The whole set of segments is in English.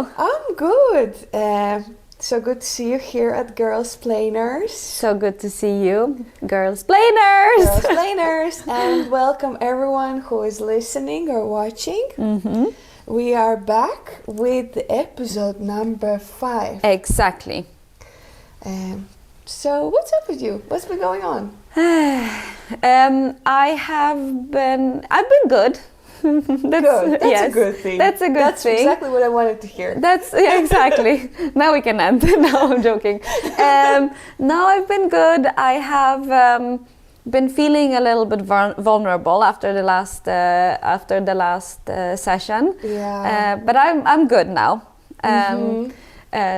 you? I'm good. So good to see you here at Girlsplainers. So good to see you, Girlsplainers! Girlsplainers, and welcome everyone who is listening or watching. Mm-hmm. We are back with episode number 5. Exactly. So what's up with you? What's been going on? I've been good. That's yes, a good thing. That's a good That's thing. exactly what I wanted to hear. Exactly. Now we can end. No, I'm joking. No, I've been good. I have been feeling a little bit vulnerable after the last session. Yeah. But I'm good now.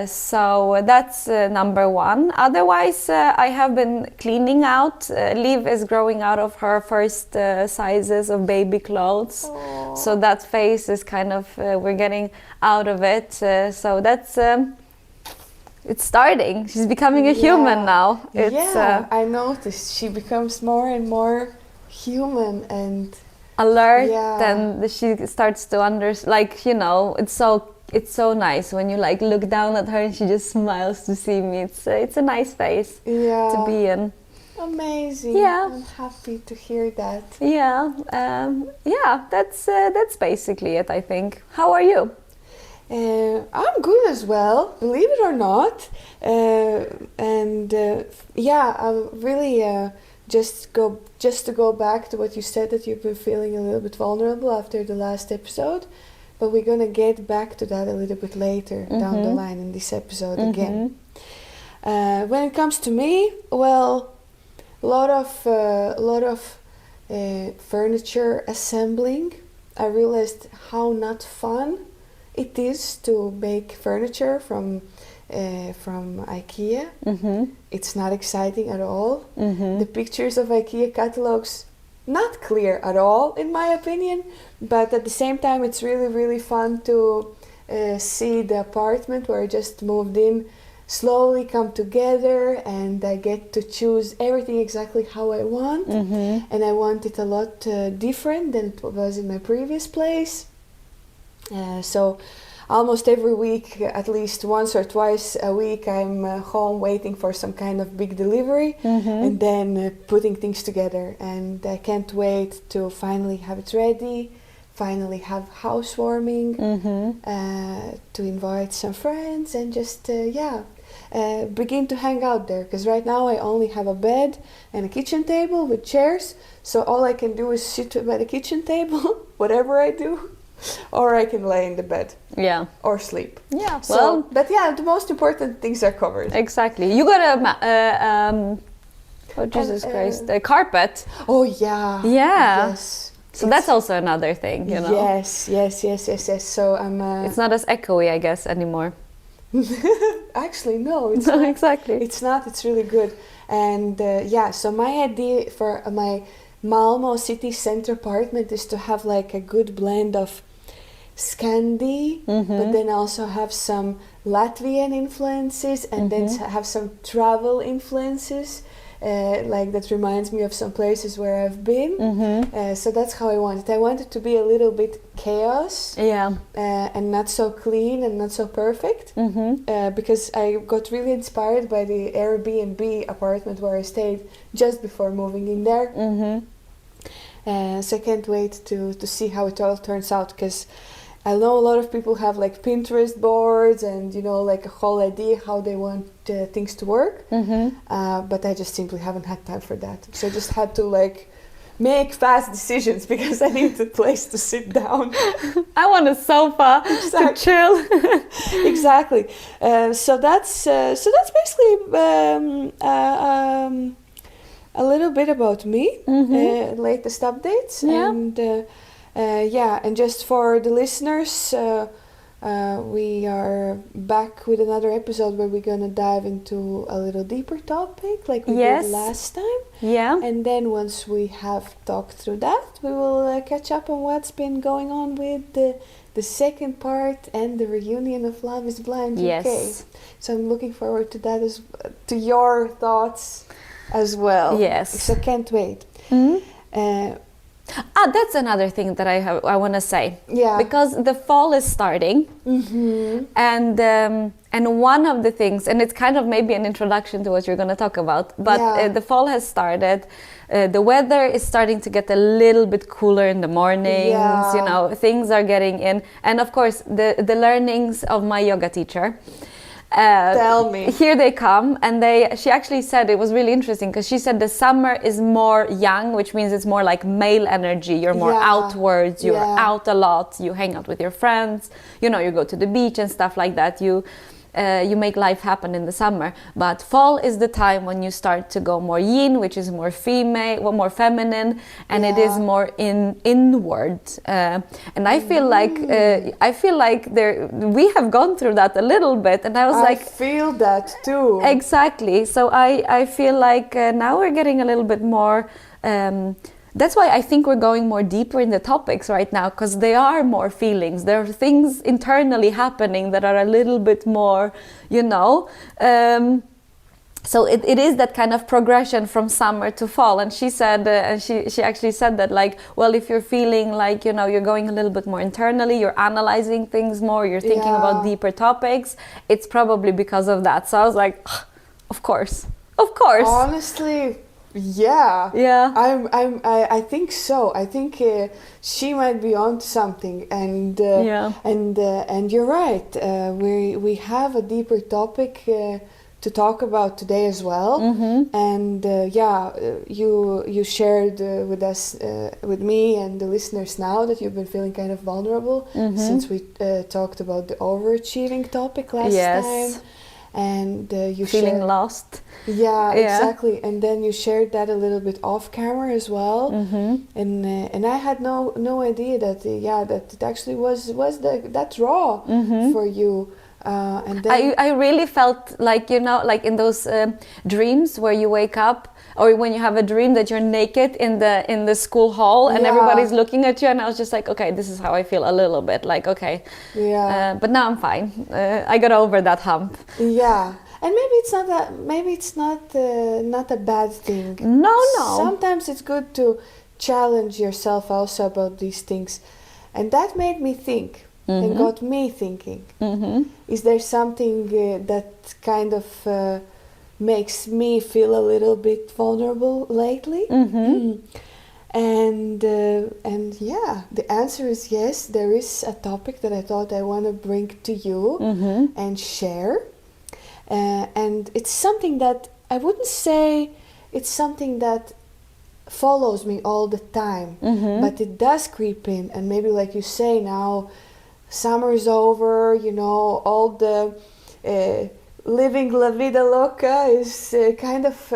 So that's number one. Otherwise, I have been cleaning out. Liv is growing out of her first sizes of baby clothes. Aww. So that phase is kind of, we're getting out of it. So that's, it's starting. She's becoming a human now. I noticed she becomes more and more human and alert, and she starts to understand, like, you know, it's so nice when you like look down at her and she just smiles to see me. It's a nice phase to be in. Amazing. Yeah. I'm happy to hear that. Yeah. That's basically it, I think. How are you? I'm good as well, believe it or not. I'm really just to go back to what you said, that you've been feeling a little bit vulnerable after the last episode. But we're gonna get back to that a little bit later down the line in this episode again. When it comes to me, well, a lot of furniture assembling. I realized how not fun it is to make furniture from IKEA. It's not exciting at all. The pictures of IKEA catalogs, not clear at all in my opinion, but at the same time it's really, really fun to see the apartment where I just moved in slowly come together, and I get to choose everything exactly how I want. And I want it a lot different than it was in my previous place. So almost every week, at least once or twice a week, I'm home waiting for some kind of big delivery and then putting things together. And I can't wait to finally have it ready, finally have housewarming, to invite some friends and just, begin to hang out there. Because right now I only have a bed and a kitchen table with chairs. So all I can do is sit by the kitchen table, whatever I do. Or I can lay in the bed. Yeah. Or sleep. Yeah. So, but the most important things are covered. Exactly. You got Jesus Christ, a carpet. Oh yeah. Yeah. Yes. So that's also another thing, you know. Yes. So I'm. It's not as echoey, I guess, anymore. Actually, no. It's no, not. Exactly. It's not. It's really good. And so my idea for my Malmo city center apartment is to have like a good blend of Scandi, but then also have some Latvian influences, and then have some travel influences, like that reminds me of some places where I've been. So that's how I want it. I want it to be a little bit chaos, and not so clean and not so perfect, because I got really inspired by the Airbnb apartment where I stayed just before moving in there. So I can't wait to see how it all turns out, because I know a lot of people have like Pinterest boards and, you know, like a whole idea how they want things to work, but I just simply haven't had time for that. So I just had to like make fast decisions because I need a place to sit down. I want a sofa to chill. Exactly. So that's basically a little bit about me, latest updates, and just for the listeners, we are back with another episode where we're gonna dive into a little deeper topic like we did last time. And then once we have talked through that, we will catch up on what's been going on with the second part and the reunion of Love is Blind UK. So I'm looking forward to that, to your thoughts as well. So can't wait. That's another thing that I want to say. Yeah. Because the fall is starting, and one of the things, and it's kind of maybe an introduction to what you're going to talk about, but the fall has started. The weather is starting to get a little bit cooler in the mornings. Yeah. You know, things are getting in, and of course the learnings of my yoga teacher. Tell me. Here they come, and she actually said, it was really interesting because she said the summer is more young, which means it's more like male energy. You're more outwards, you're out a lot, you hang out with your friends, you know, you go to the beach and stuff like that. You make life happen in the summer. But fall is the time when you start to go more yin, which is more female, more feminine, and it is more inward. And I feel like we have gone through that a little bit, and I feel that too. Exactly. So I feel like now we're getting a little bit more. That's why I think we're going more deeper in the topics right now, because there are more feelings. There are things internally happening that are a little bit more, you know. So it is that kind of progression from summer to fall. And she said, and she actually said that, like, well, if you're feeling like, you know, you're going a little bit more internally, you're analyzing things more, you're thinking about deeper topics, it's probably because of that. So I was like, of course. Honestly. Yeah. I think so. I think she might be onto something, and you're right. We have a deeper topic to talk about today as well. And you shared with us, with me and the listeners now, that you've been feeling kind of vulnerable since we talked about the overachieving topic last time. And you feeling shared, lost. Yeah, exactly. And then you shared that a little bit off camera as well. And I had no idea that that it actually was that raw for you. And then I really felt like, you know, like in those dreams where you wake up, or when you have a dream that you're naked in the school hall and everybody's looking at you, and I was just like, okay, this is how I feel a little bit, like, okay. But now I'm fine. I got over that hump. Yeah. And maybe it's not a bad thing. No. Sometimes it's good to challenge yourself also about these things. And that made me think and got me thinking. Is there something that kind of makes me feel a little bit vulnerable lately? And the answer is yes. There is a topic that I thought I want to bring to you and share. And it's something that I wouldn't say it's something that follows me all the time, but it does creep in. And maybe, like you say, now summer is over, you know, all the living la vida loca is kind of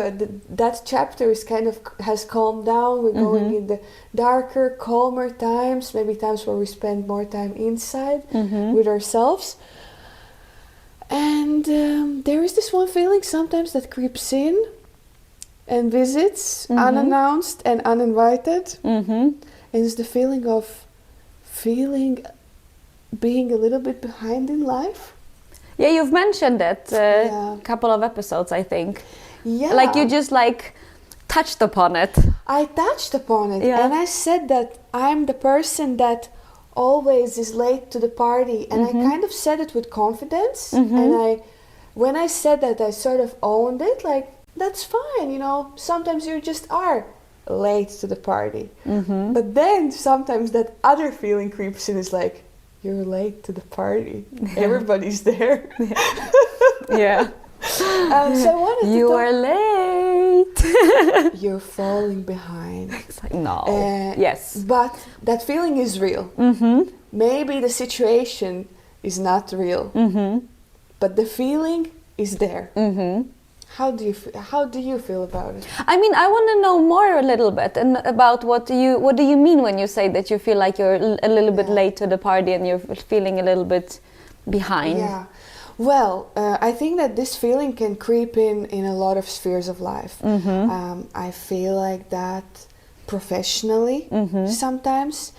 that chapter is kind of has calmed down. We're going in the darker, calmer times, maybe times where we spend more time inside with ourselves. And there is this one feeling sometimes that creeps in and visits unannounced and uninvited. And it's the feeling of being a little bit behind in life. Yeah, you've mentioned it a couple of episodes, I think. Yeah. Like you just like touched upon it. I touched upon it. And I said that I'm the person that always is late to the party. And I kind of said it with confidence. And when I said that, I sort of owned it. Like, that's fine, you know. Sometimes you just are late to the party. But then sometimes that other feeling creeps in, is like, you're late to the party. Everybody's there. Yeah. So I wanted you are late. You're falling behind. It's like, no. Yes. But that feeling is real. Maybe the situation is not real. But the feeling is there. How do you feel about it? I mean, I want to know more a little bit and about what do you mean when you say that you feel like you're a little bit late to the party and you're feeling a little bit behind? Yeah. Well, I think that this feeling can creep in a lot of spheres of life. I feel like that professionally sometimes,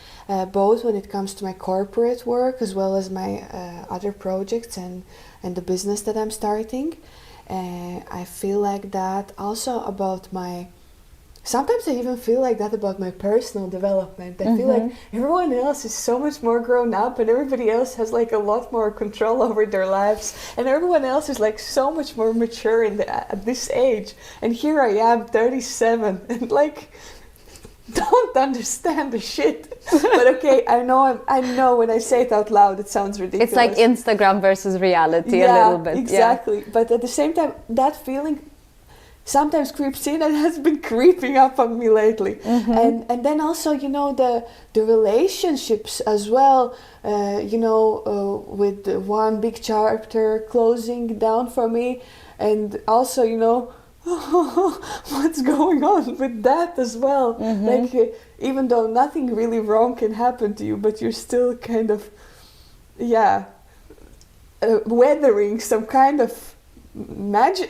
both when it comes to my corporate work as well as my other projects and the business that I'm starting. I feel like that also about my sometimes I even feel like that about my personal development. I feel like everyone else is so much more grown up, and everybody else has like a lot more control over their lives, and everyone else is like so much more mature at this age. And here I am, 37, and like don't understand the shit. But okay, I know when I say it out loud, it sounds ridiculous. It's like Instagram versus reality a little bit. Exactly. Yeah. But at the same time, that feeling sometimes creeps in and has been creeping up on me lately. And then also, you know, the relationships as well, with the one big chapter closing down for me, and also, you know, what's going on with that as well. Like, even though nothing really wrong can happen to you, but you're still kind of, weathering some kind of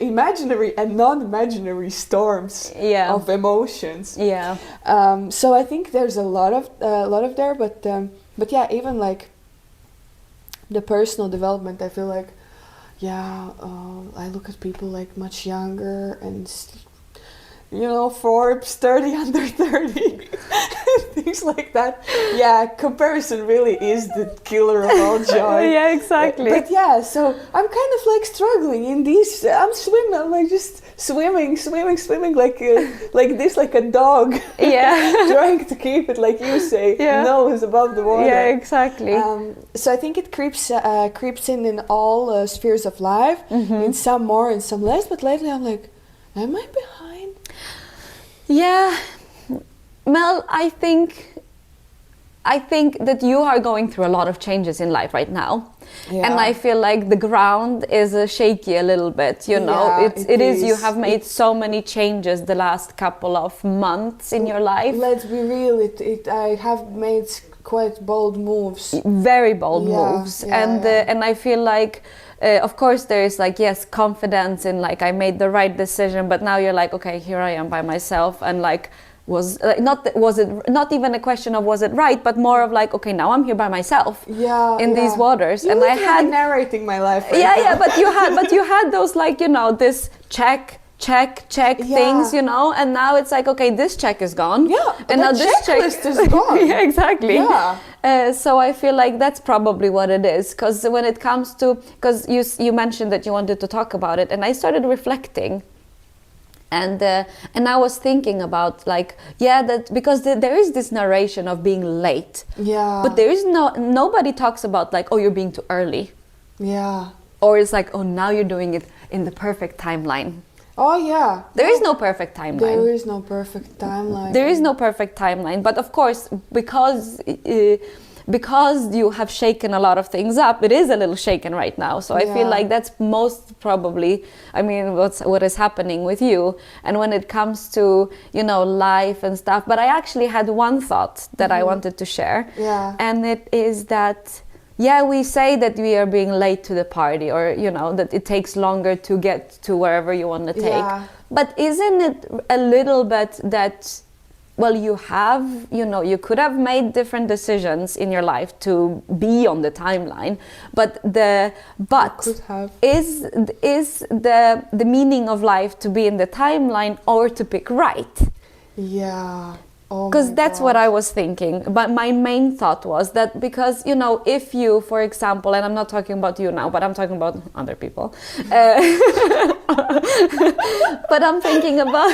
imaginary and non-imaginary storms of emotions. So I think there's a lot of there, but yeah, even like the personal development, I feel like I look at people like much younger and you know, Forbes 30 under 30 things like that. Yeah, comparison really is the killer of all joy. Yeah, exactly. But yeah, so I'm kind of like struggling in these. I'm like just swimming like this, like a dog. Yeah. Trying to keep it, like you say, nose above the water. Yeah, exactly. So I think it creeps in all spheres of life, in some more and some less. But lately I'm like, am I behind? Yeah, Mel, I think that you are going through a lot of changes in life right now. Yeah. And I feel like the ground is shaky a little bit, you know. Yeah, it is. You have made so many changes the last couple of months in your life. Let's be real, I have made quite bold moves. Very bold moves. And I feel like of course there is like, yes, confidence in like I made the right decision, but now you're like, okay, here I am by myself, and like was it not even a question of was it right, but more of like, okay, now I'm here by myself in these waters. And I had narrating my life right but you had those like, you know, this check things, you know, and now it's like, okay, this check is gone, and now this checklist is gone. Yeah, exactly. So I feel like that's probably what it is, because when it comes to, because you mentioned that you wanted to talk about it, and I started reflecting, and I was thinking about like, that because there is this narration of being late, but there is nobody talks about like, oh, you're being too early, or it's like, oh, now you're doing it in the perfect timeline. Oh yeah. There is no perfect timeline. There is no perfect timeline. There is no perfect timeline, but of course, because you have shaken a lot of things up, it is a little shaken right now. So I feel like that's most probably, I mean, what is happening with you. And when it comes to, you know, life and stuff, but I actually had one thought that I wanted to share. And it is that, we say that we are being late to the party, or, you know, that it takes longer to get to wherever you want to take. But isn't it a little bit that, well, you could have made different decisions in your life to be on the timeline, is the meaning of life to be in the timeline or to pick right? Because that's what I was thinking. But my main thought was that because, you know, if you, for example, and I'm not talking about you now, but I'm talking about other people. But I'm thinking about...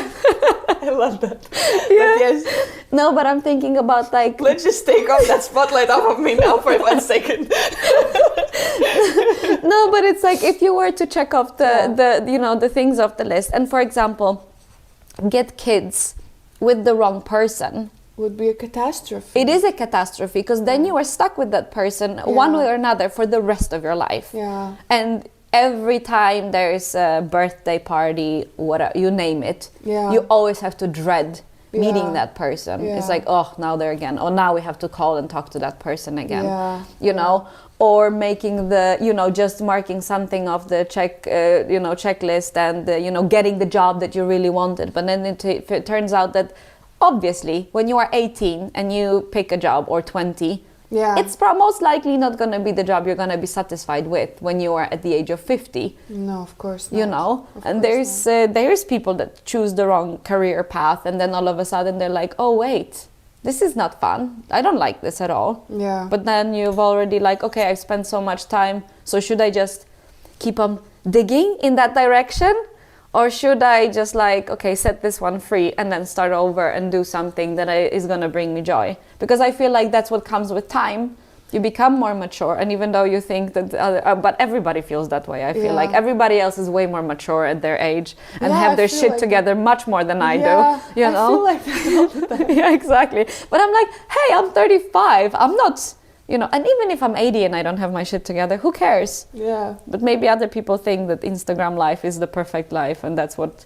I love that. But yes. No, but I'm thinking about like... Let's just take off that spotlight off of me now for 1 second. No, but it's like if you were to check off the things off the list, and for example, get kids with the wrong person, would be a catastrophe. It is a catastrophe, because then you are stuck with that person one way or another for the rest of your life. And every time there's a birthday party, whatever, you name it, you always have to dread meeting that person. It's like, oh, now they're again, or now we have to call and talk to that person again, you know, or making the, you know, just marking something off the checklist, and you know, getting the job that you really wanted. But then it turns out that obviously when you are 18 and you pick a job, or 20, Yeah. It's most likely not going to be the job you're going to be satisfied with when you are at the age of 50. No, of course not. You know, Of and course there's people that choose the wrong career path, and then all of a sudden they're like, oh wait, this is not fun. I don't like this at all. Yeah. But then you've already like, okay, I've spent so much time, so should I just keep on digging in that direction? Or should I just like, okay, set this one free and then start over and do something that is going to bring me joy? Because I feel like that's what comes with time. You become more mature, and even though you think that, but everybody feels that way. I feel like everybody else is way more mature at their age and have their shit together much more than I do. You know? I feel like that all the time. Yeah, exactly. But I'm like, hey, I'm 35. I'm not, you know, and even if I'm 80 and I don't have my shit together, who cares? Yeah. But maybe other people think that Instagram life is the perfect life, and that's what.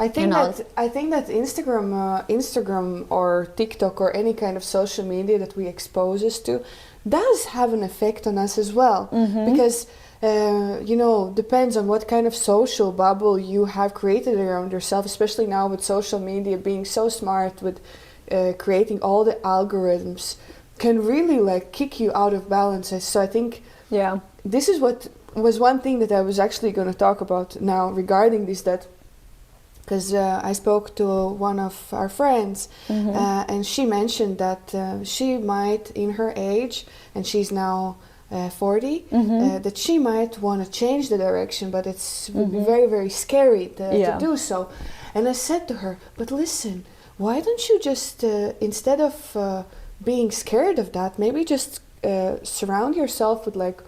I think that Instagram or TikTok or any kind of social media that we expose us to does have an effect on us as well, because you know, depends on what kind of social bubble you have created around yourself, especially now with social media being so smart with creating all the algorithms, can really like kick you out of balance. So I think this is what was one thing that I was actually going to talk about now regarding this, that because I spoke to one of our friends and she mentioned that she might, in her age, and she's now 40, that she might want to change the direction, but it would be very, very scary to do so. And I said to her, but listen, why don't you just, instead of being scared of that, maybe just surround yourself with like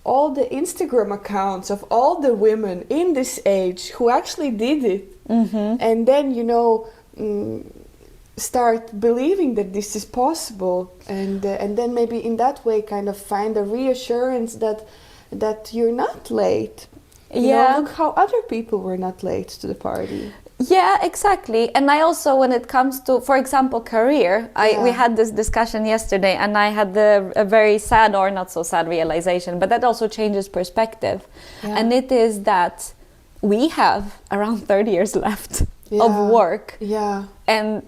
all the Instagram accounts of all the women in this age who actually did it, and then, you know, start believing that this is possible, and then maybe in that way kind of find a reassurance that you're not late. You know, look how other people were not late to the party. Yeah, exactly. And I also, when it comes to, for example, career, we had this discussion yesterday, and I had a very sad or not so sad realization, but that also changes perspective. And it is that we have around 30 years left of work. Yeah. And,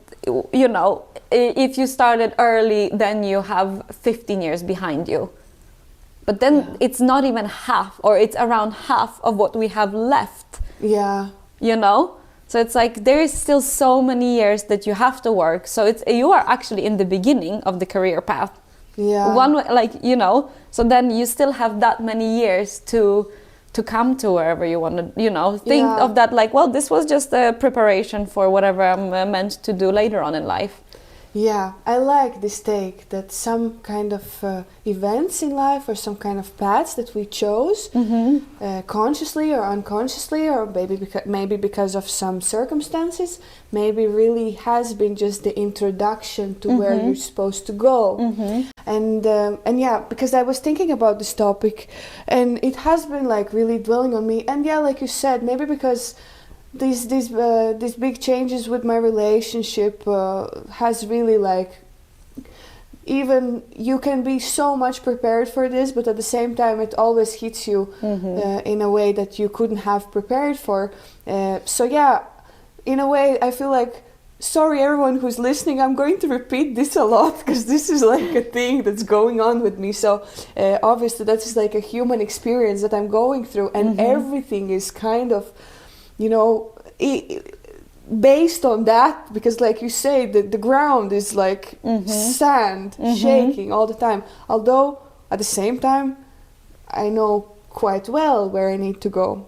you know, if you started early, then you have 15 years behind you. But then it's not even half, or it's around half of what we have left. Yeah. You know? So it's like there is still so many years that you have to work. So you are actually in the beginning of the career path. Yeah. You know, so then you still have that many years to come to wherever you want to, you know, think of that like, well, this was just a preparation for whatever I'm meant to do later on in life. Yeah, I like this take that some kind of events in life or some kind of paths that we chose consciously or unconsciously, or maybe because of some circumstances, maybe really has been just the introduction to where you're supposed to go. And yeah, because I was thinking about this topic and it has been like really dwelling on me. And yeah, like you said, maybe because these big changes with my relationship has really like, even you can be so much prepared for this, but at the same time it always hits you in a way that you couldn't have prepared for. So yeah, in a way I feel like, sorry everyone who's listening, I'm going to repeat this a lot because this is like a thing that's going on with me. So obviously that is like a human experience that I'm going through, and everything is kind of, you know, based on that, because like you say, the ground is like sand, shaking all the time. Although at the same time, I know quite well where I need to go.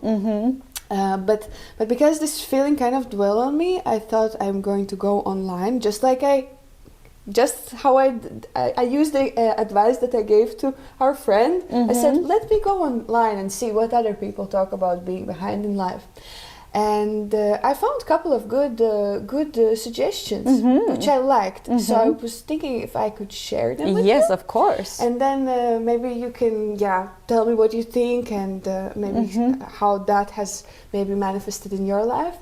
But because this feeling kind of dwell on me, I thought I'm going to go online, just how I used the advice that I gave to our friend. I said, let me go online and see what other people talk about being behind in life. And I found a couple of good suggestions, which I liked. So I was thinking if I could share them with you. Yes, of course. And then maybe you can, tell me what you think, and maybe how that has maybe manifested in your life.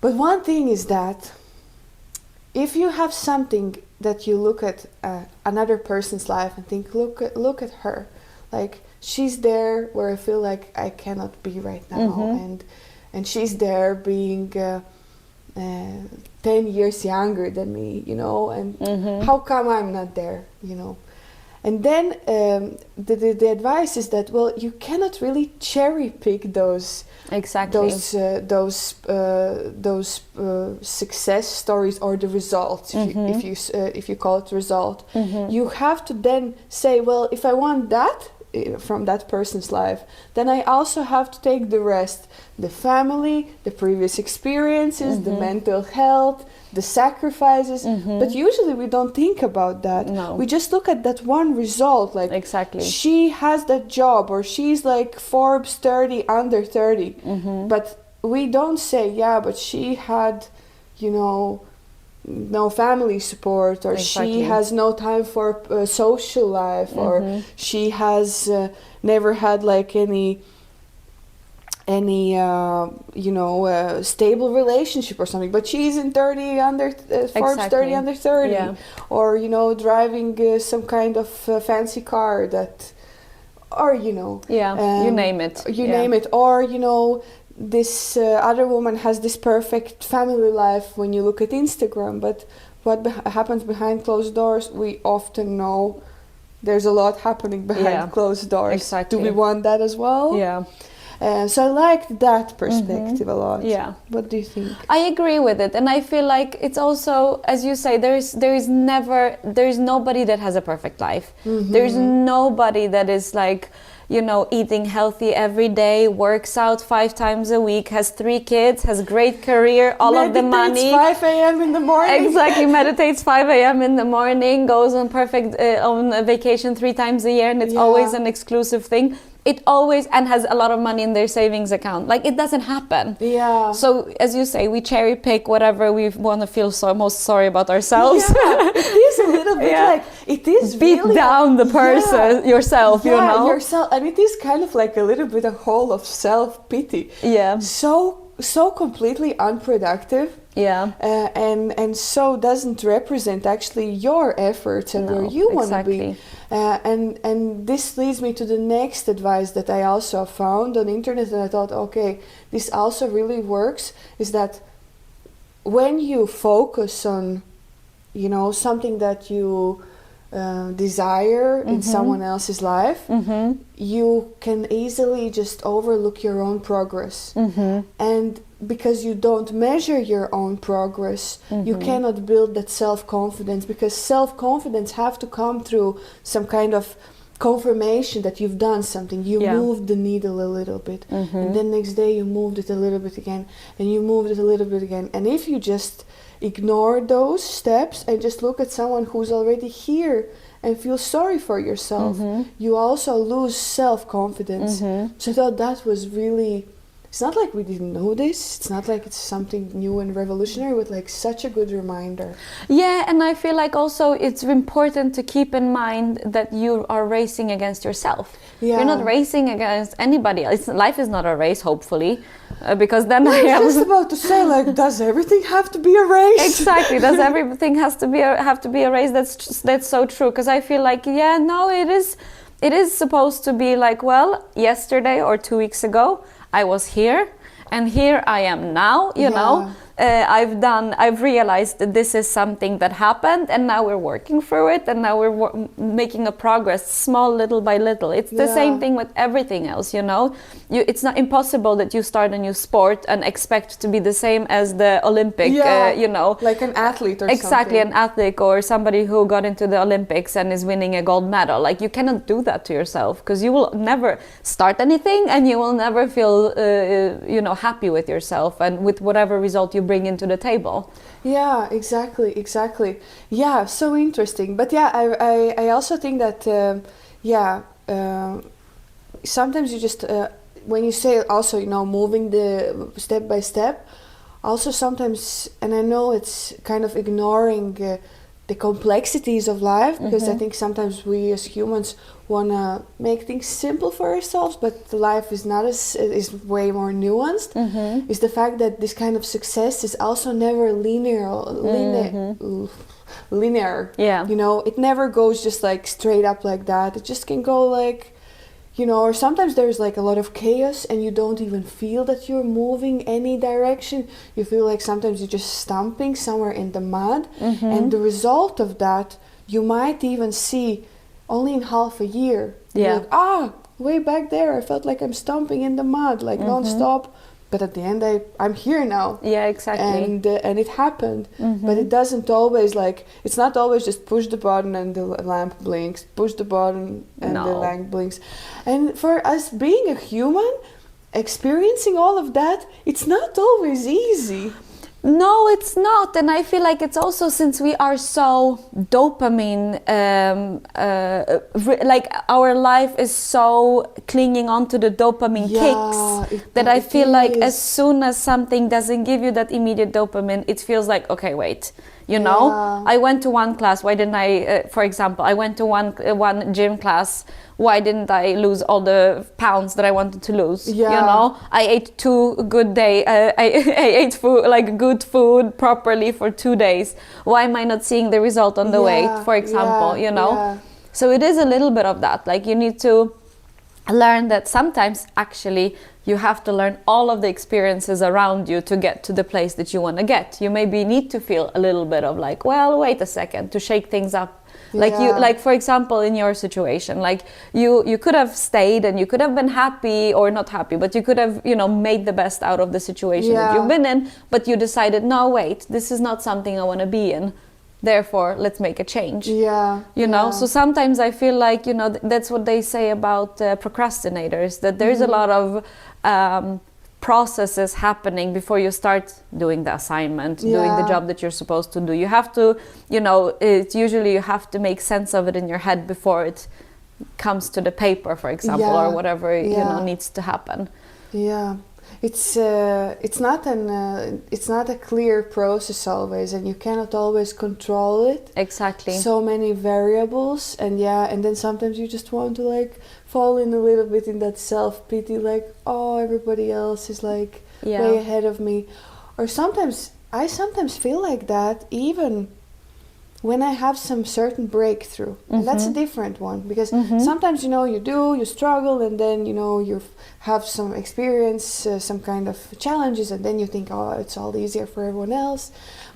But one thing is that if you have something that you look at another person's life and think, look at her, like she's there where I feel like I cannot be right now, and she's there being 10 years younger than me, you know, and how come I'm not there, you know? And then the advice is that, well, you cannot really cherry pick those success stories or the results, if you call it result. You have to then say, well, if I want that from that person's life, then I also have to take the rest, the family, the previous experiences, the mental health, the sacrifices, but usually we don't think about that. No. We just look at that one result, like Exactly. she has that job, or she's like Forbes 30 under 30, but we don't say, yeah, but she had, you know, no family support, or she has no time for social life, or she has never had like any stable relationship or something, but she's in 30 under Forbes 30 under 30, or, you know, driving some kind of fancy car that, or, you know, you name it, name it, or, you know, this other woman has this perfect family life when you look at Instagram, but what happens behind closed doors, we often know there's a lot happening behind closed doors. Exactly. Do we want that as well? Yeah. So I liked that perspective a lot. Yeah. What do you think? I agree with it, and I feel like it's also, as you say, there is nobody that has a perfect life. There's nobody that is like, you know, eating healthy every day, works out 5 times a week, has 3 kids, has a great career, all of the money. Meditates 5 a.m. in the morning. Exactly, meditates 5 a.m. in the morning, goes on on a vacation 3 times a year, and it's always an exclusive thing. It always, and has a lot of money in their savings account. Like, it doesn't happen. Yeah. So, as you say, we cherry pick whatever we want to feel most sorry about ourselves. Yeah, it is a little bit like, it is beat really down the person, yourself, you know? yourself. And it is kind of like a little bit a hole of self-pity. Yeah. So completely unproductive. Yeah. And so doesn't represent actually your efforts and where you want to be. And this leads me to the next advice that I also found on internet, and I thought, okay, this also really works, is that when you focus on, you know, something that you desire in someone else's life, you can easily just overlook your own progress. And because you don't measure your own progress, you cannot build that self-confidence, because self-confidence have to come through some kind of confirmation that you've done something. You moved the needle a little bit, and then next day you moved it a little bit again, and you moved it a little bit again. And if you just ignore those steps and just look at someone who's already here and feel sorry for yourself, you also lose self-confidence. So I thought that was really, it's not like we didn't know this, it's not like it's something new and revolutionary, but like such a good reminder. Yeah, and I feel like also it's important to keep in mind that you are racing against yourself. You're not racing against anybody else. Life is not a race, hopefully, because then I am just about to say, like, does everything have to be a race? Exactly. Does everything have to be a race? That's so true. Because I feel like, it is supposed to be like, well, yesterday or 2 weeks ago, I was here, and here I am now, you know. I've realized that this is something that happened, and now we're working through it, and now we're making a progress, small, little by little. It's the same thing with everything else, you know. It's not impossible that you start a new sport and expect to be the same as the Olympic, you know. Like an athlete or something. Exactly, an athlete or somebody who got into the Olympics and is winning a gold medal. Like, you cannot do that to yourself, because you will never start anything, and you will never feel, happy with yourself and with whatever result you bring into the table. Yeah, exactly. Yeah, so interesting. But yeah, I also think that sometimes you just when you say also, you know, moving the step by step, also sometimes, and I know it's kind of ignoring the complexities of life, because I think sometimes we as humans want to make things simple for ourselves, but life is not is way more nuanced. Is the fact that this kind of success is also never linear. Yeah. You know, it never goes just like straight up like that. It just can go like, you know, or sometimes there's like a lot of chaos and you don't even feel that you're moving any direction. You feel like sometimes you're just stomping somewhere in the mud, and the result of that, you might even see only in half a year. Yeah. You're like, way back there, I felt like I'm stomping in the mud, like non-stop. But at the end, I'm here now. Yeah, exactly. And it happened. But it doesn't always, like, it's not always just push the button and the lamp blinks, push the button and the lamp blinks. And for us being a human, experiencing all of that, it's not always easy. No, it's not. And I feel like it's also, since we are so dopamine, like our life is so clinging on to the dopamine kicks, that I feel like as soon as something doesn't give you that immediate dopamine, it feels like, okay, wait, you know, I went to one class, why didn't I, for example, I went to one gym class, why didn't I lose all the pounds that I wanted to lose? You know, I ate I ate food, like good food properly for 2 days. Why am I not seeing the result on the weight, for example, you know? So it is a little bit of that. Like, you need to learn that sometimes actually you have to learn all of the experiences around you to get to the place that you want to get. You maybe need to feel a little bit of like, well, wait a second, to shake things up. Like you, like for example, in your situation, like you could have stayed and you could have been happy, or not happy, but you could have, you know, made the best out of the situation that you've been in, but you decided, no, wait, this is not something I want to be in. Therefore, let's make a change. You know, so sometimes I feel like, you know, that's what they say about procrastinators, that there's a lot of processes happening before you start doing the assignment, doing the job that you're supposed to do. You have to, you know, it's usually you have to make sense of it in your head before it comes to the paper, for example, or whatever, you know, needs to happen. It's not a clear process always, and you cannot always control it. Exactly. So many variables, and then sometimes you just want to like fall in a little bit in that self-pity, like, oh, everybody else is like way ahead of me. Or I sometimes feel like that even when I have some certain breakthrough. And that's a different one, because sometimes, you know, you struggle, and then, you know, you have some experience, some kind of challenges, and then you think, oh, it's all easier for everyone else.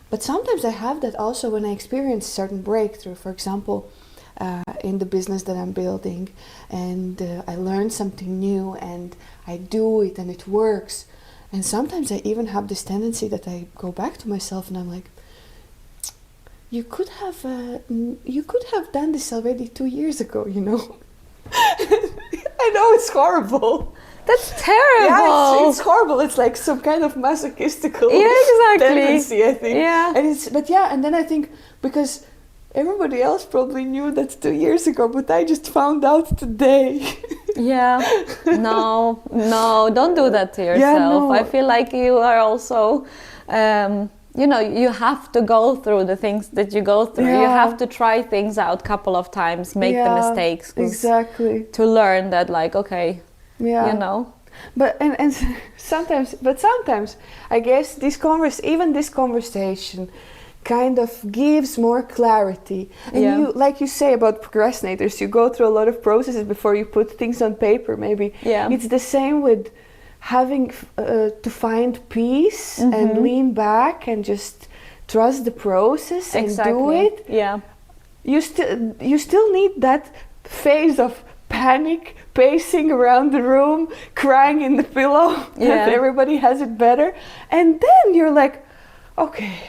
But sometimes I have that also when I experience certain breakthrough. For example, in the business that I'm building, and I learn something new, and I do it, and it works. And sometimes I even have this tendency that I go back to myself, and I'm like, you could have done this already 2 years ago, you know. I know it's horrible. That's terrible. Yeah, it's horrible. It's like some kind of masochistical tendency, I think. Yeah. And then I think, because everybody else probably knew that 2 years ago, but I just found out today. No, don't do that to yourself. I feel like you are also, you know, you have to go through the things that you go through. You have to try things out a couple of times, make the mistakes. Exactly. To learn that, like, okay, you know. But and sometimes I guess this conversation kind of gives more clarity. And you, like you say about procrastinators, you go through a lot of processes before you put things on paper, maybe. It's the same with having to find peace and lean back and just trust the process and do it. You still need that phase of panic, pacing around the room, crying in the pillow that everybody has it better. And then you're like, okay,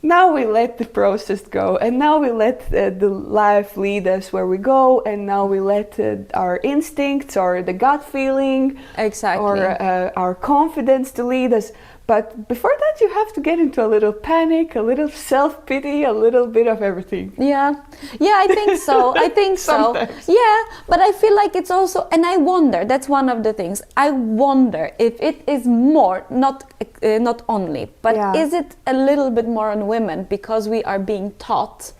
now we let the process go, and now we let the life lead us where we go, and now we let our instincts or the gut feeling or our confidence to lead us. But before that, you have to get into a little panic, a little self-pity, a little bit of everything. Yeah, I think so. Yeah, but I feel like it's also, and I wonder, that's one of the things, I wonder if it is more, not only, but is it a little bit more on women, because we are being taught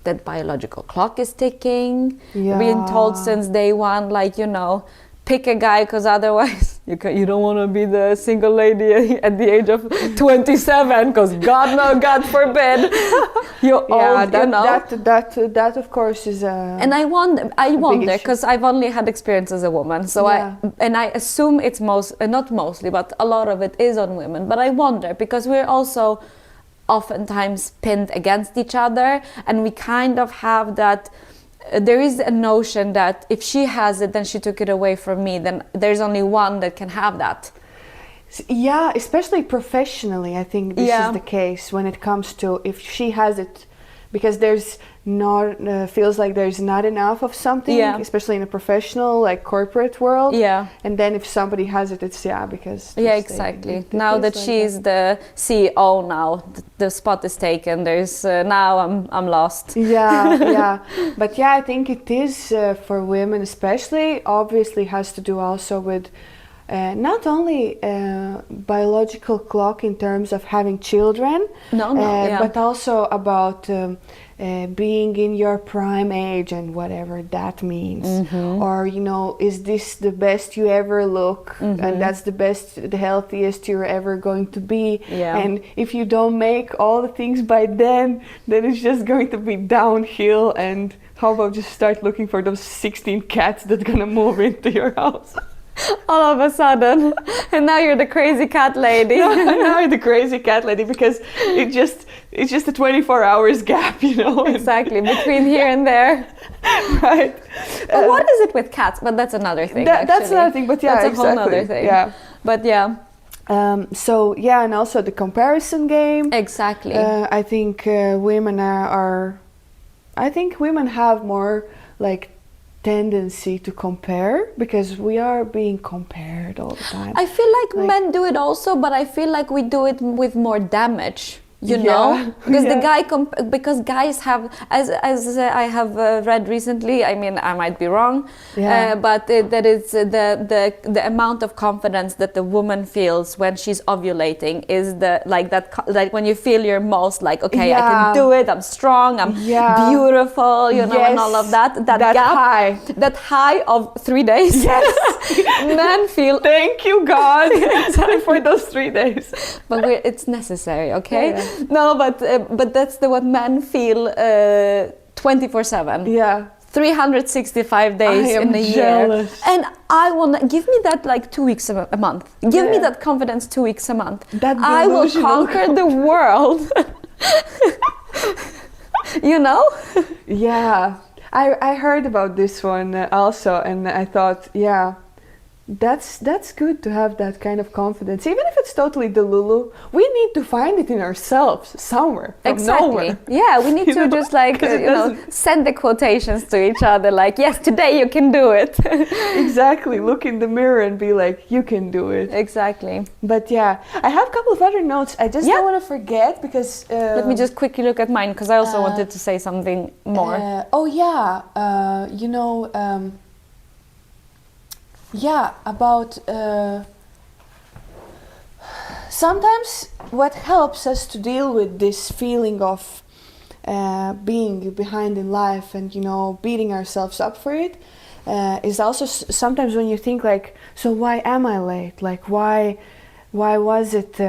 that biological clock is ticking, being told since day one, like, you know, pick a guy, because otherwise you don't want to be the single lady at the age of 27, because God forbid you're old, you know. That of course is and I wonder because I've only had experience as a woman, so I assume it's not mostly, but a lot of it is on women. But I wonder, because we're also oftentimes pinned against each other, and we kind of have that there is a notion that if she has it, then she took it away from me, then there's only one that can have that. Yeah, especially professionally, I think this Yeah. is the case when it comes to if she has it, because there's not feels like there's not enough of something, Yeah. especially in a professional like corporate world. Yeah. And then if somebody has it, it's because Yeah, just exactly. it Now is that like she's the CEO, now the spot is taken. There's now I'm lost. Yeah, yeah. But yeah, I think it is for women especially, obviously has to do also with not only biological clock in terms of having children, Yeah. but also about being in your prime age and whatever that means. Or, you know, is this the best you ever look? And that's the best, the healthiest you're ever going to be. Yeah. And if you don't make all the things by then it's just going to be downhill. And how about just start looking for those 16 cats that's gonna move into your house? All of a sudden, and now you're the crazy cat lady. Now you're the crazy cat lady because it's just a 24 hours gap, you know. Exactly, between here and there. Right. But what is it with cats? But that's another thing. That's another thing. But yeah, that's a exactly. whole other thing. Yeah. But yeah. So yeah, and also the comparison game. Exactly. I think women are. I think women have more like tendency to compare because we are being compared all the time. I feel like men do it also, but I feel like we do it with more damage. You Yeah. know, because Yeah. the guy because guys have, as I have read recently. I mean, I might be wrong, Yeah. but that it's the amount of confidence that the woman feels when she's ovulating is like when you feel your most like, okay, I Yeah. can do it. I'm strong. I'm Yeah. beautiful. You know, and Yes. all of that. That That gap, high. that high of 3 days. Yes. Men feel. Thank you, God, for those 3 days. But it's necessary, okay? Yeah. No, but that's what men feel 24/7. Yeah. 365 days I am in a year. jealous. And I want to give me that like 2 weeks a month. Give me Yeah. that confidence 2 weeks a month. That I will delusional conquer the world. You know? Yeah. I heard about this one also, and I thought, yeah, that's good to have that kind of confidence, even if it's totally delulu. We need to find it in ourselves somewhere, from Exactly. nowhere. Yeah, we need You to know, just like 'cause it send the quotations to each other. Like, yes, today you can do it. Exactly. Look in the mirror and be like, you can do it. Exactly. But yeah, I have a couple of other notes. I just Yeah. don't want to forget because. Let me just quickly look at mine because I also wanted to say something more. Oh yeah, you know. Yeah, about sometimes what helps us to deal with this feeling of being behind in life and, you know, beating ourselves up for it is also sometimes when you think like, so why am I late? Like why was it?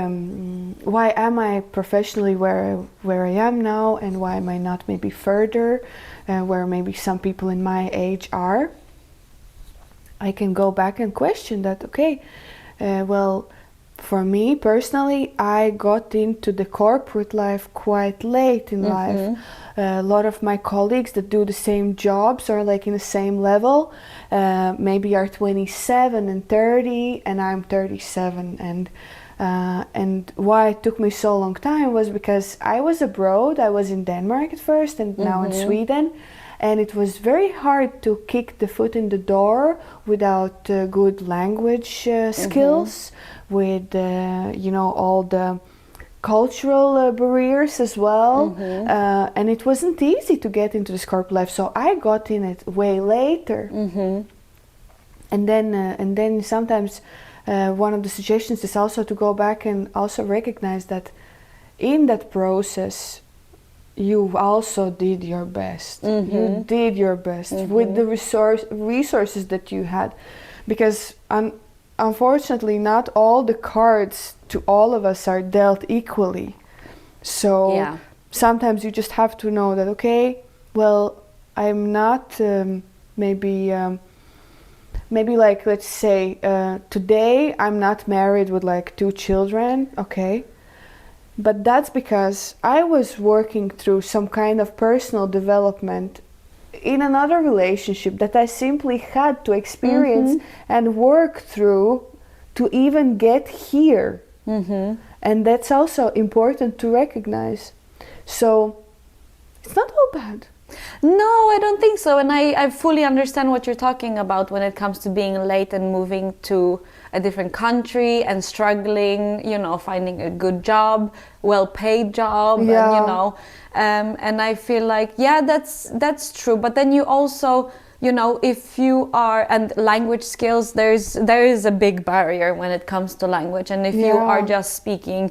Why am I professionally where I am now, and why am I not maybe further where maybe some people in my age are? I can go back and question that. Okay, well, for me personally, I got into the corporate life quite late in life. A lot of my colleagues that do the same jobs or like in the same level, maybe are 27 and 30, and I'm 37. And why it took me so long time was because I was abroad. I was in Denmark at first, and now in Sweden. And it was very hard to kick the foot in the door without good language skills, with you know, all the cultural barriers as well. And it wasn't easy to get into this corporate life, so I got in it way later. And then sometimes one of the suggestions is also to go back and also recognize that in that process you also did your best. You did your best with the resources that you had, because unfortunately not all the cards to all of us are dealt equally. So sometimes you just have to know that, okay, well, I'm not maybe like, let's say today I'm not married with like 2 children, okay, but that's because I was working through some kind of personal development in another relationship that I simply had to experience and work through to even get here. And that's also important to recognize. So it's not all bad. No, I don't think so. And I fully understand what you're talking about when it comes to being late and moving to a different country and struggling, you know, finding a good job, well-paid job, and, you know. And I feel like, yeah, that's true. But then you also, you know, if you are, and language skills, there is a big barrier when it comes to language. And if you are just speaking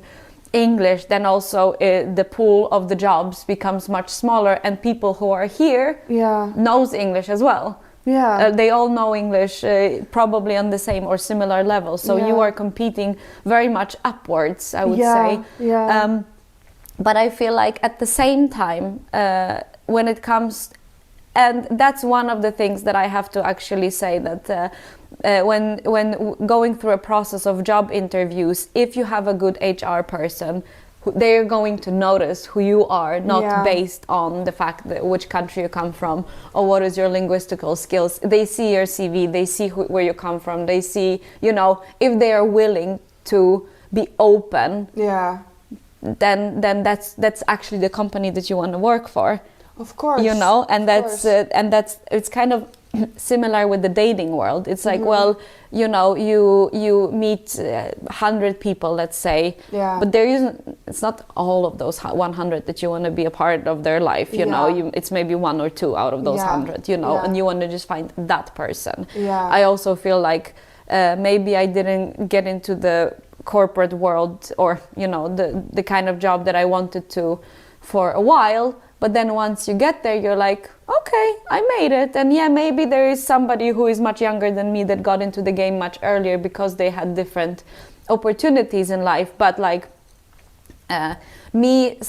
English, then also the pool of the jobs becomes much smaller, and people who are here knows English as well. They all know English, probably on the same or similar level. So you are competing very much upwards, I would say. But I feel like at the same time, when it comes, and that's one of the things that I have to actually say, that when going through a process of job interviews, if you have a good HR person, they're going to notice who you are, not based on the fact that which country you come from or what is your linguistical skills. They see your CV, they see where you come from, they see, you know, if they are willing to be open, then that's actually the company that you want to work for. Of course. You know, and that's it's kind of similar with the dating world. It's like, well, you know, you meet 100 people, let's say, but it's not all of those 100 that you want to be a part of their life. You know, it's maybe 1 or 2 out of those 100. You know, and you want to just find that person. I also feel like maybe I didn't get into the corporate world, or, you know, the kind of job that I wanted to for a while. But then once you get there, you're like, okay, I made it. And yeah, maybe there is somebody who is much younger than me that got into the game much earlier because they had different opportunities in life. But like me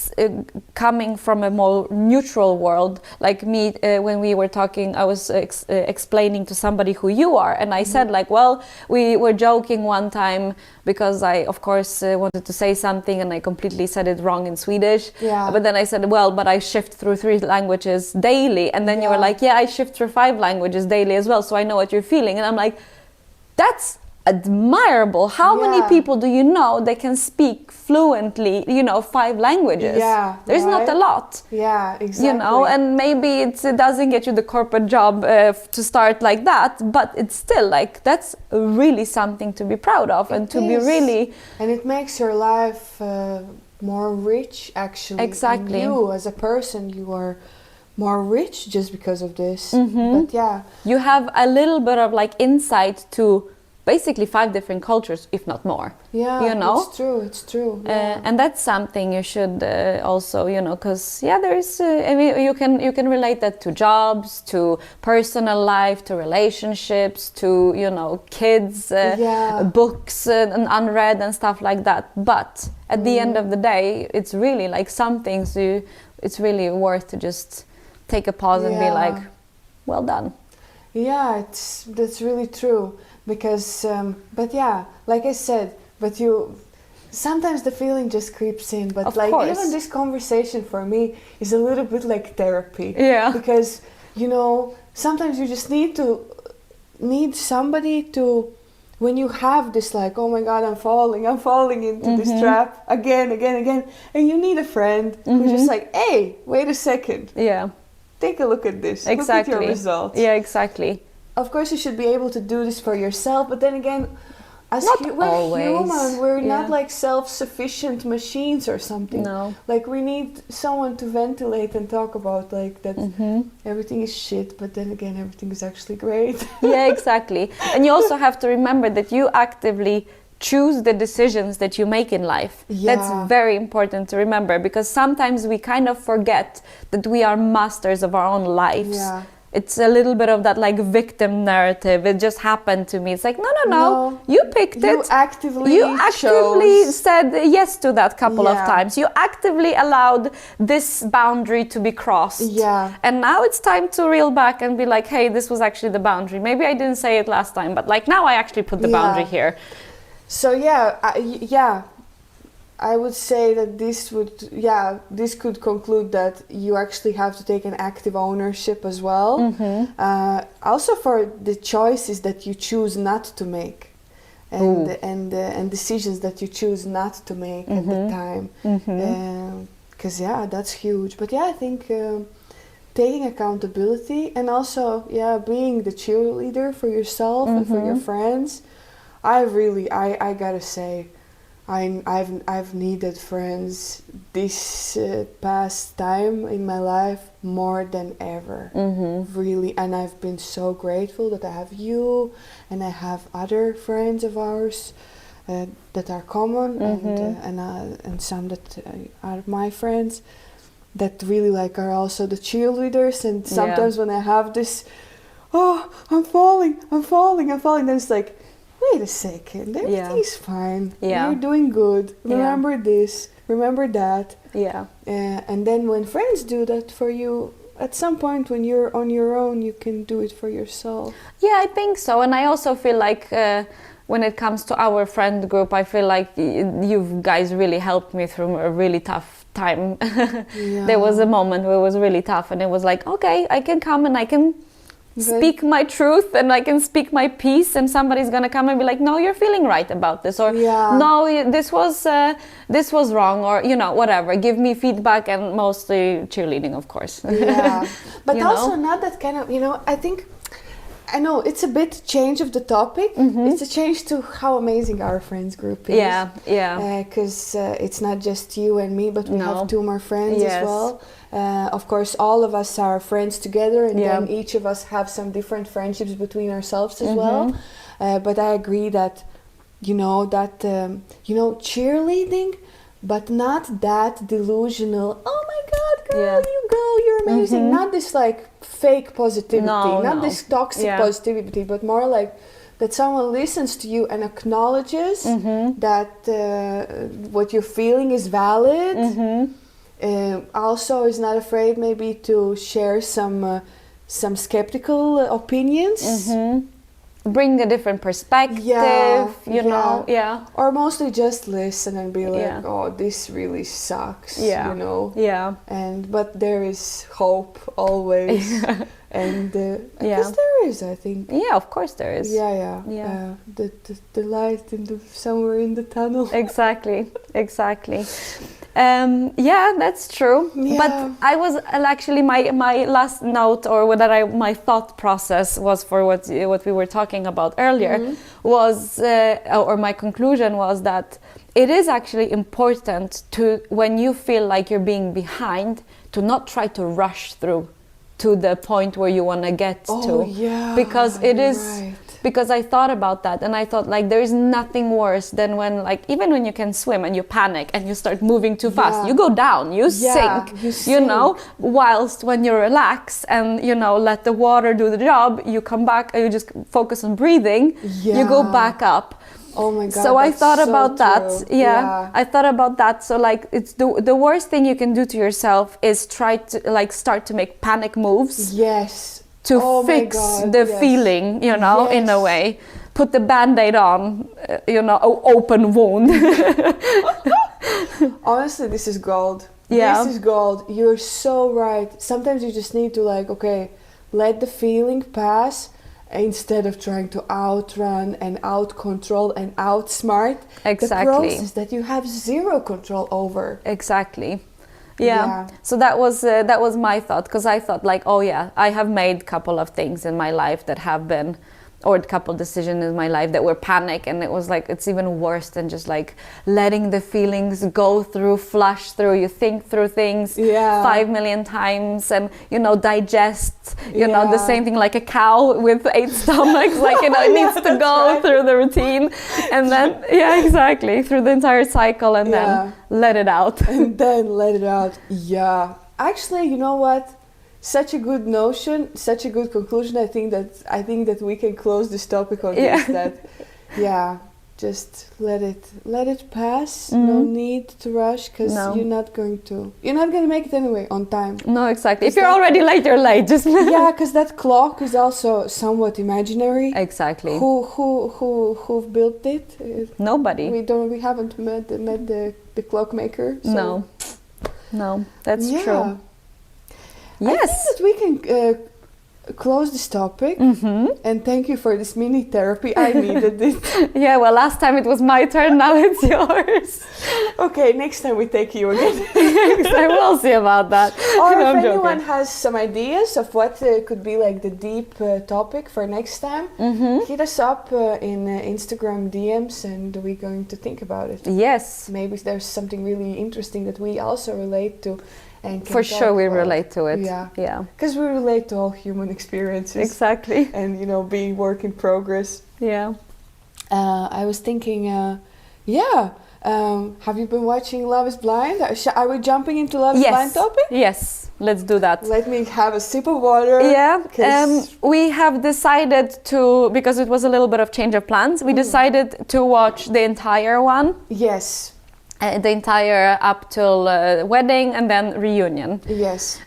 coming from a more neutral world, like me, when we were talking, I was explaining to somebody who you are. And I said like, well, we were joking one time because I, of course, wanted to say something and I completely said it wrong in Swedish. But then I said, well, but I shift through 3 languages daily. And then you were like, yeah, I shift through 5 languages daily as well. So I know what you're feeling. And I'm like, that's admirable. How many people do you know that can speak fluently, you know, 5 languages? There's not a lot. Exactly. You know, and maybe it doesn't get you the corporate job to start like that, but it's still like, that's really something to be proud of, and to be really... And it makes your life more rich, actually. Exactly. And you, as a person, you are more rich just because of this. But you have a little bit of like insight to basically 5 different cultures, if not more. You know, it's true. And that's something you should also, you know, because there is. I mean, you can relate that to jobs, to personal life, to relationships, to, you know, kids, books and unread and stuff like that. But at the end of the day, it's really like some things it's really worth to just take a pause and be like, well done. That's really true. Because, but like I said, but sometimes the feeling just creeps in. But like, even this conversation for me is a little bit like therapy. Because, you know, sometimes you just need somebody to, when you have this like, oh my God, I'm falling into this trap again, and you need a friend who's just like, hey, wait a second. Take a look at this. Look at your results. Exactly. Of course, you should be able to do this for yourself, but then again, as we're always. Human, we're not like self-sufficient machines or something. No. Like, we need someone to ventilate and talk about, like, that everything is shit, but then again, everything is actually great. Exactly. And you also have to remember that you actively choose the decisions that you make in life. That's very important to remember, because sometimes we kind of forget that we are masters of our own lives. It's a little bit of that like victim narrative. It just happened to me. It's like, no. You picked it. You actively said yes to that couple of times. You actively allowed this boundary to be crossed. And now it's time to reel back and be like, hey, this was actually the boundary. Maybe I didn't say it last time, but like now I actually put the boundary here. So I would say that this could conclude that you actually have to take an active ownership as well. Also for the choices that you choose not to make, and decisions that you choose not to make at the time. Because that's huge. But I think taking accountability and also being the cheerleader for yourself and for your friends. I gotta say, I've needed friends this past time in my life more than ever, really, and I've been so grateful that I have you and I have other friends of ours that are common and some that are my friends that really are also the cheerleaders. And sometimes when I have this, I'm falling, then it's like, wait a second, everything's fine. You're doing good. Remember this, remember that. And then when friends do that for you, at some point when you're on your own, you can do it for yourself. I think so. And I also feel like when it comes to our friend group, I feel like you guys really helped me through a really tough time. There was a moment where it was really tough, and it was like, okay, I can come and I can speak my truth and I can speak my piece, and somebody's gonna come and be like, no, you're feeling right about this, or no, this was wrong, or whatever, give me feedback, and mostly cheerleading, of course. But also not that kind of, I know it's a bit change of the topic. It's a change to how amazing our friends group is. Because it's not just you and me, but we have 2 more friends as well. Of course, all of us are friends together, and then each of us have some different friendships between ourselves as well. But I agree that, cheerleading, but not that delusional, oh my God, girl, you go, you're amazing. Not this fake positivity, not this toxic positivity, but more like that someone listens to you and acknowledges that what you're feeling is valid. Also is not afraid maybe to share some skeptical opinions. Bring a different perspective, or mostly just listen and be like, oh, this really sucks, but there is hope always. And because there is, I think. Of course there is. The light somewhere in the tunnel. Exactly. That's true. But I was actually my last note, or my thought process was for what we were talking about earlier, was or my conclusion was that it is actually important to, when you feel like you're being behind, to not try to rush through to the point where you want to get to, because it is. Right. Because I thought about that, and I thought there is nothing worse than when even when you can swim and you panic and you start moving too fast, you go down, you sink, whilst when you relax and let the water do the job, you come back and you just focus on breathing, you go back up. Oh my God. So I thought about that. I thought about that. So it's the worst thing you can do to yourself is try to start to make panic moves. To fix the feeling, in a way. Put the Band-Aid on, open wound. Honestly, this is gold. This is gold. You're so right. Sometimes you just need to let the feeling pass instead of trying to outrun and out-control and outsmart the process that you have zero control over. Exactly. So that was my thought, because I thought I have made a couple of things in my life that have been, or a couple decisions in my life that were panic, and it was it's even worse than just letting the feelings go through, flush through. You think through things 5 million times, and digest the same thing, like a cow with 8 stomachs, it needs to go through the routine, and then through the entire cycle, and then let it out. Actually, you know what? Such a good notion, such a good conclusion. I think that we can close this topic on this. That, just let it pass. No need to rush, because you're not going to make it anyway on time. No, exactly. If you're already late, you're late. Just yeah, because that clock is also somewhat imaginary. Exactly. Who built it? Nobody. We haven't met the clockmaker. So. No, that's true. Yes. I think that we can close this topic, and thank you for this mini therapy. I needed it. Yeah, well, last time it was my turn, now it's yours. Okay, next time we take you again. We'll see about that. Or if anyone has some ideas of what could be like the deep topic for next time, hit us up in Instagram DMs, and we're going to think about it. Yes. Maybe there's something really interesting that we also relate to. And for sure we relate to it. Yeah. Because we relate to all human experiences. Exactly. And, being work in progress. Yeah. I was thinking, have you been watching Love is Blind? Are we jumping into Love is Blind topic? Yes, let's do that. Let me have a sip of water. Yeah, we have decided to, because it was a little bit of change of plans, we decided to watch the entire one. Yes. The entire up till wedding and then reunion. Yes.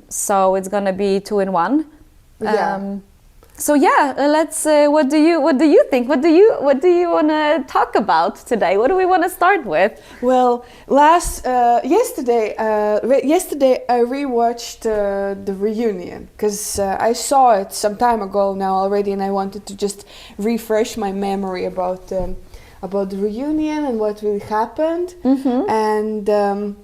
So it's gonna be 2 in 1. So let's. What do you think? What do you want to talk about today? What do we want to start with? Well, yesterday I rewatched the reunion, because I saw it some time ago now already, and I wanted to just refresh my memory about the reunion and what really happened. And there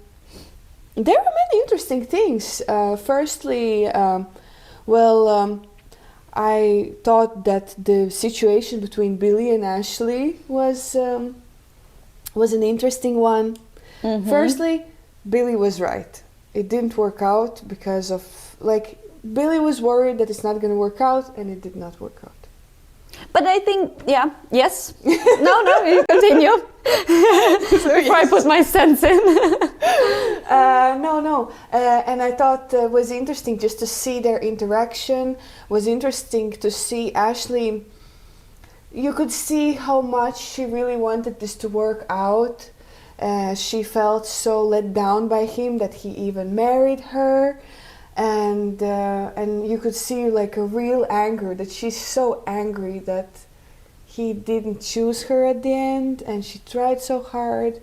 were many interesting things. Firstly, I thought that the situation between Billy and Ashley was an interesting one. Firstly, Billy was right. It didn't work out because of, Billy was worried that it's not going to work out, and it did not work out. But I think, yes. No, you continue. Before I put my sense in. And I thought it was interesting just to see their interaction. Was interesting to see Ashley. You could see how much she really wanted this to work out. She felt so let down by him that he even married her. And you could see like a real anger, that she's so angry that he didn't choose her at the end, and she tried so hard.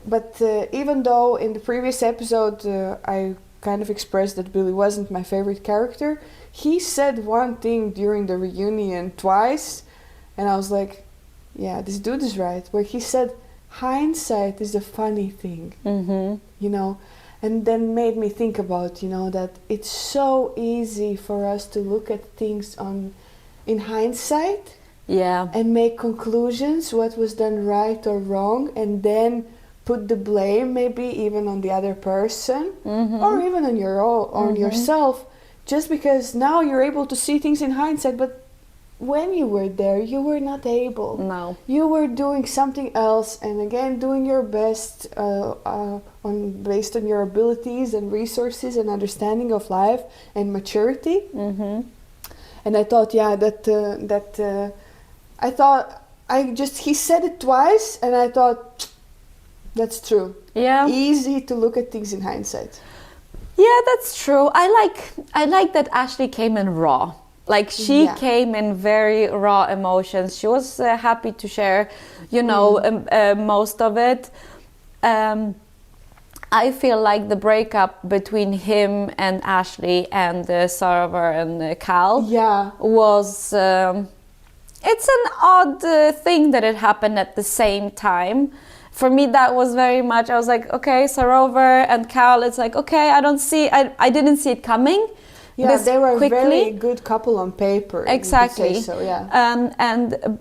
But even though in the previous episode I kind of expressed that Billy wasn't my favorite character, he said one thing during the reunion twice, and I was like, yeah, this dude is right, where he said hindsight is a funny thing. And then made me think about, that it's so easy for us to look at things in hindsight, and make conclusions, what was done right or wrong, and then put the blame maybe even on the other person, or even on on yourself, just because now you're able to see things in hindsight, but when you were there, you were not able. No. You were doing something else, and again, doing your best based on your abilities and resources and understanding of life and maturity. And I thought, he said it twice, and I thought, that's true. Yeah. Easy to look at things in hindsight. Yeah, that's true. I like that Ashley came in raw. Like she came in very raw emotions. She was happy to share, most of it. I feel like the breakup between him and Ashley and Sarver and Cal was... it's an odd thing that it happened at the same time. For me, that was very much... I was like, okay, Sarover and Cal, it's like, okay, I didn't see it coming. Yeah, they were a very good couple on paper. Exactly. You could say so, yeah.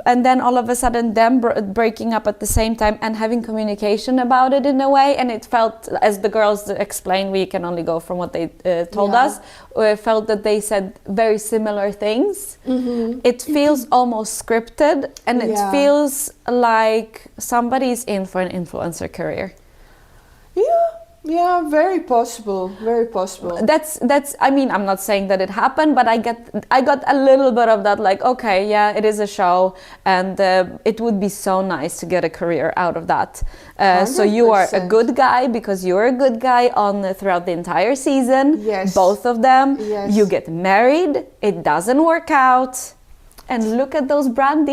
And then all of a sudden them breaking up at the same time and having communication about it in a way, and it felt, as the girls explained, we can only go from what they told us, felt that they said very similar things. It feels almost scripted, and it feels like somebody's in for an influencer career. Yeah. Yeah, very possible. Very possible. That's I mean, I'm not saying that it happened, but I got a little bit of that, like, okay, yeah, it is a show, and it would be so nice to get a career out of that. So you are a 100%. good guy because you're a good guy throughout the entire season. Yes. Both of them. Yes. You get married, it doesn't work out, and look at those brand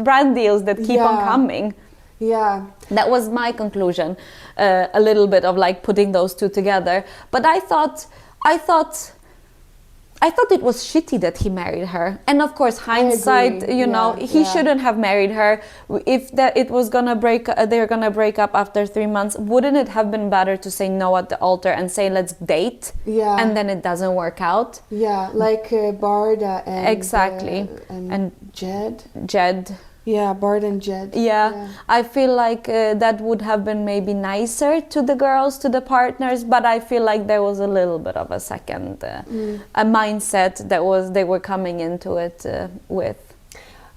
brand deals that keep on coming. Yeah. That was my conclusion, a little bit of like putting those two together. But I thought it was shitty that he married her. And of course, hindsight, agree. you know, he shouldn't have married her. If it was gonna they're gonna break up after 3 months, wouldn't it have been better to say no at the altar and say let's date? Yeah. And then it doesn't work out. Yeah, like Barda and Exactly. And Jed. Jed. Yeah, Bard and Jed. Yeah, I feel like that would have been maybe nicer to the girls, to the partners, but I feel like there was a little bit of a second a mindset that they were coming into it with.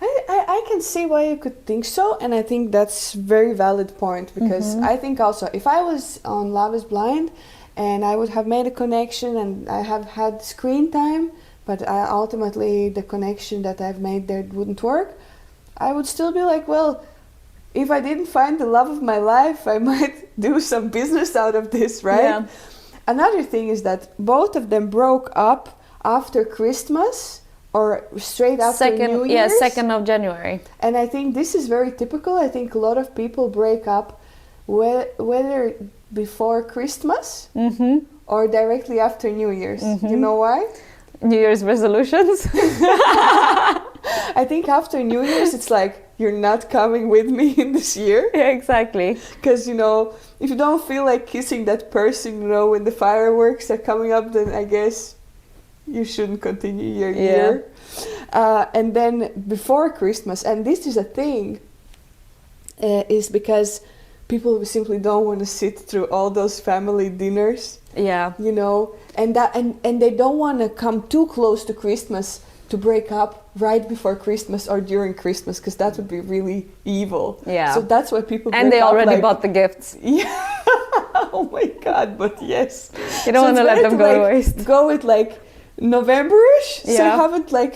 I can see why you could think so, and I think that's very valid point, because I think also if I was on Love is Blind and I would have made a connection and I have had screen time, but ultimately the connection that I've made there wouldn't work, I would still be like, well, if I didn't find the love of my life, I might do some business out of this, right? Yeah. Another thing is that both of them broke up after Christmas or straight after New Year's. Yeah, 2nd of January. And I think this is very typical. I think a lot of people break up whether before Christmas or directly after New Year's. You know why? New Year's resolutions. I think after New Year's, it's like, you're not coming with me in this year. Yeah, exactly. Because, you know, if you don't feel like kissing that person, you know, when the fireworks are coming up, then I guess you shouldn't continue your year. And then before Christmas, and this is a thing, is because people simply don't want to sit through all those family dinners. Yeah. You know, and they don't want to come too close to Christmas to break up right before Christmas or during Christmas, because that would be really evil. Yeah. So that's why people break and they up, already like, bought the gifts. Yeah. Oh my God, but yes. You don't want to let them go to waste. Go with like November-ish, so you Yeah. haven't like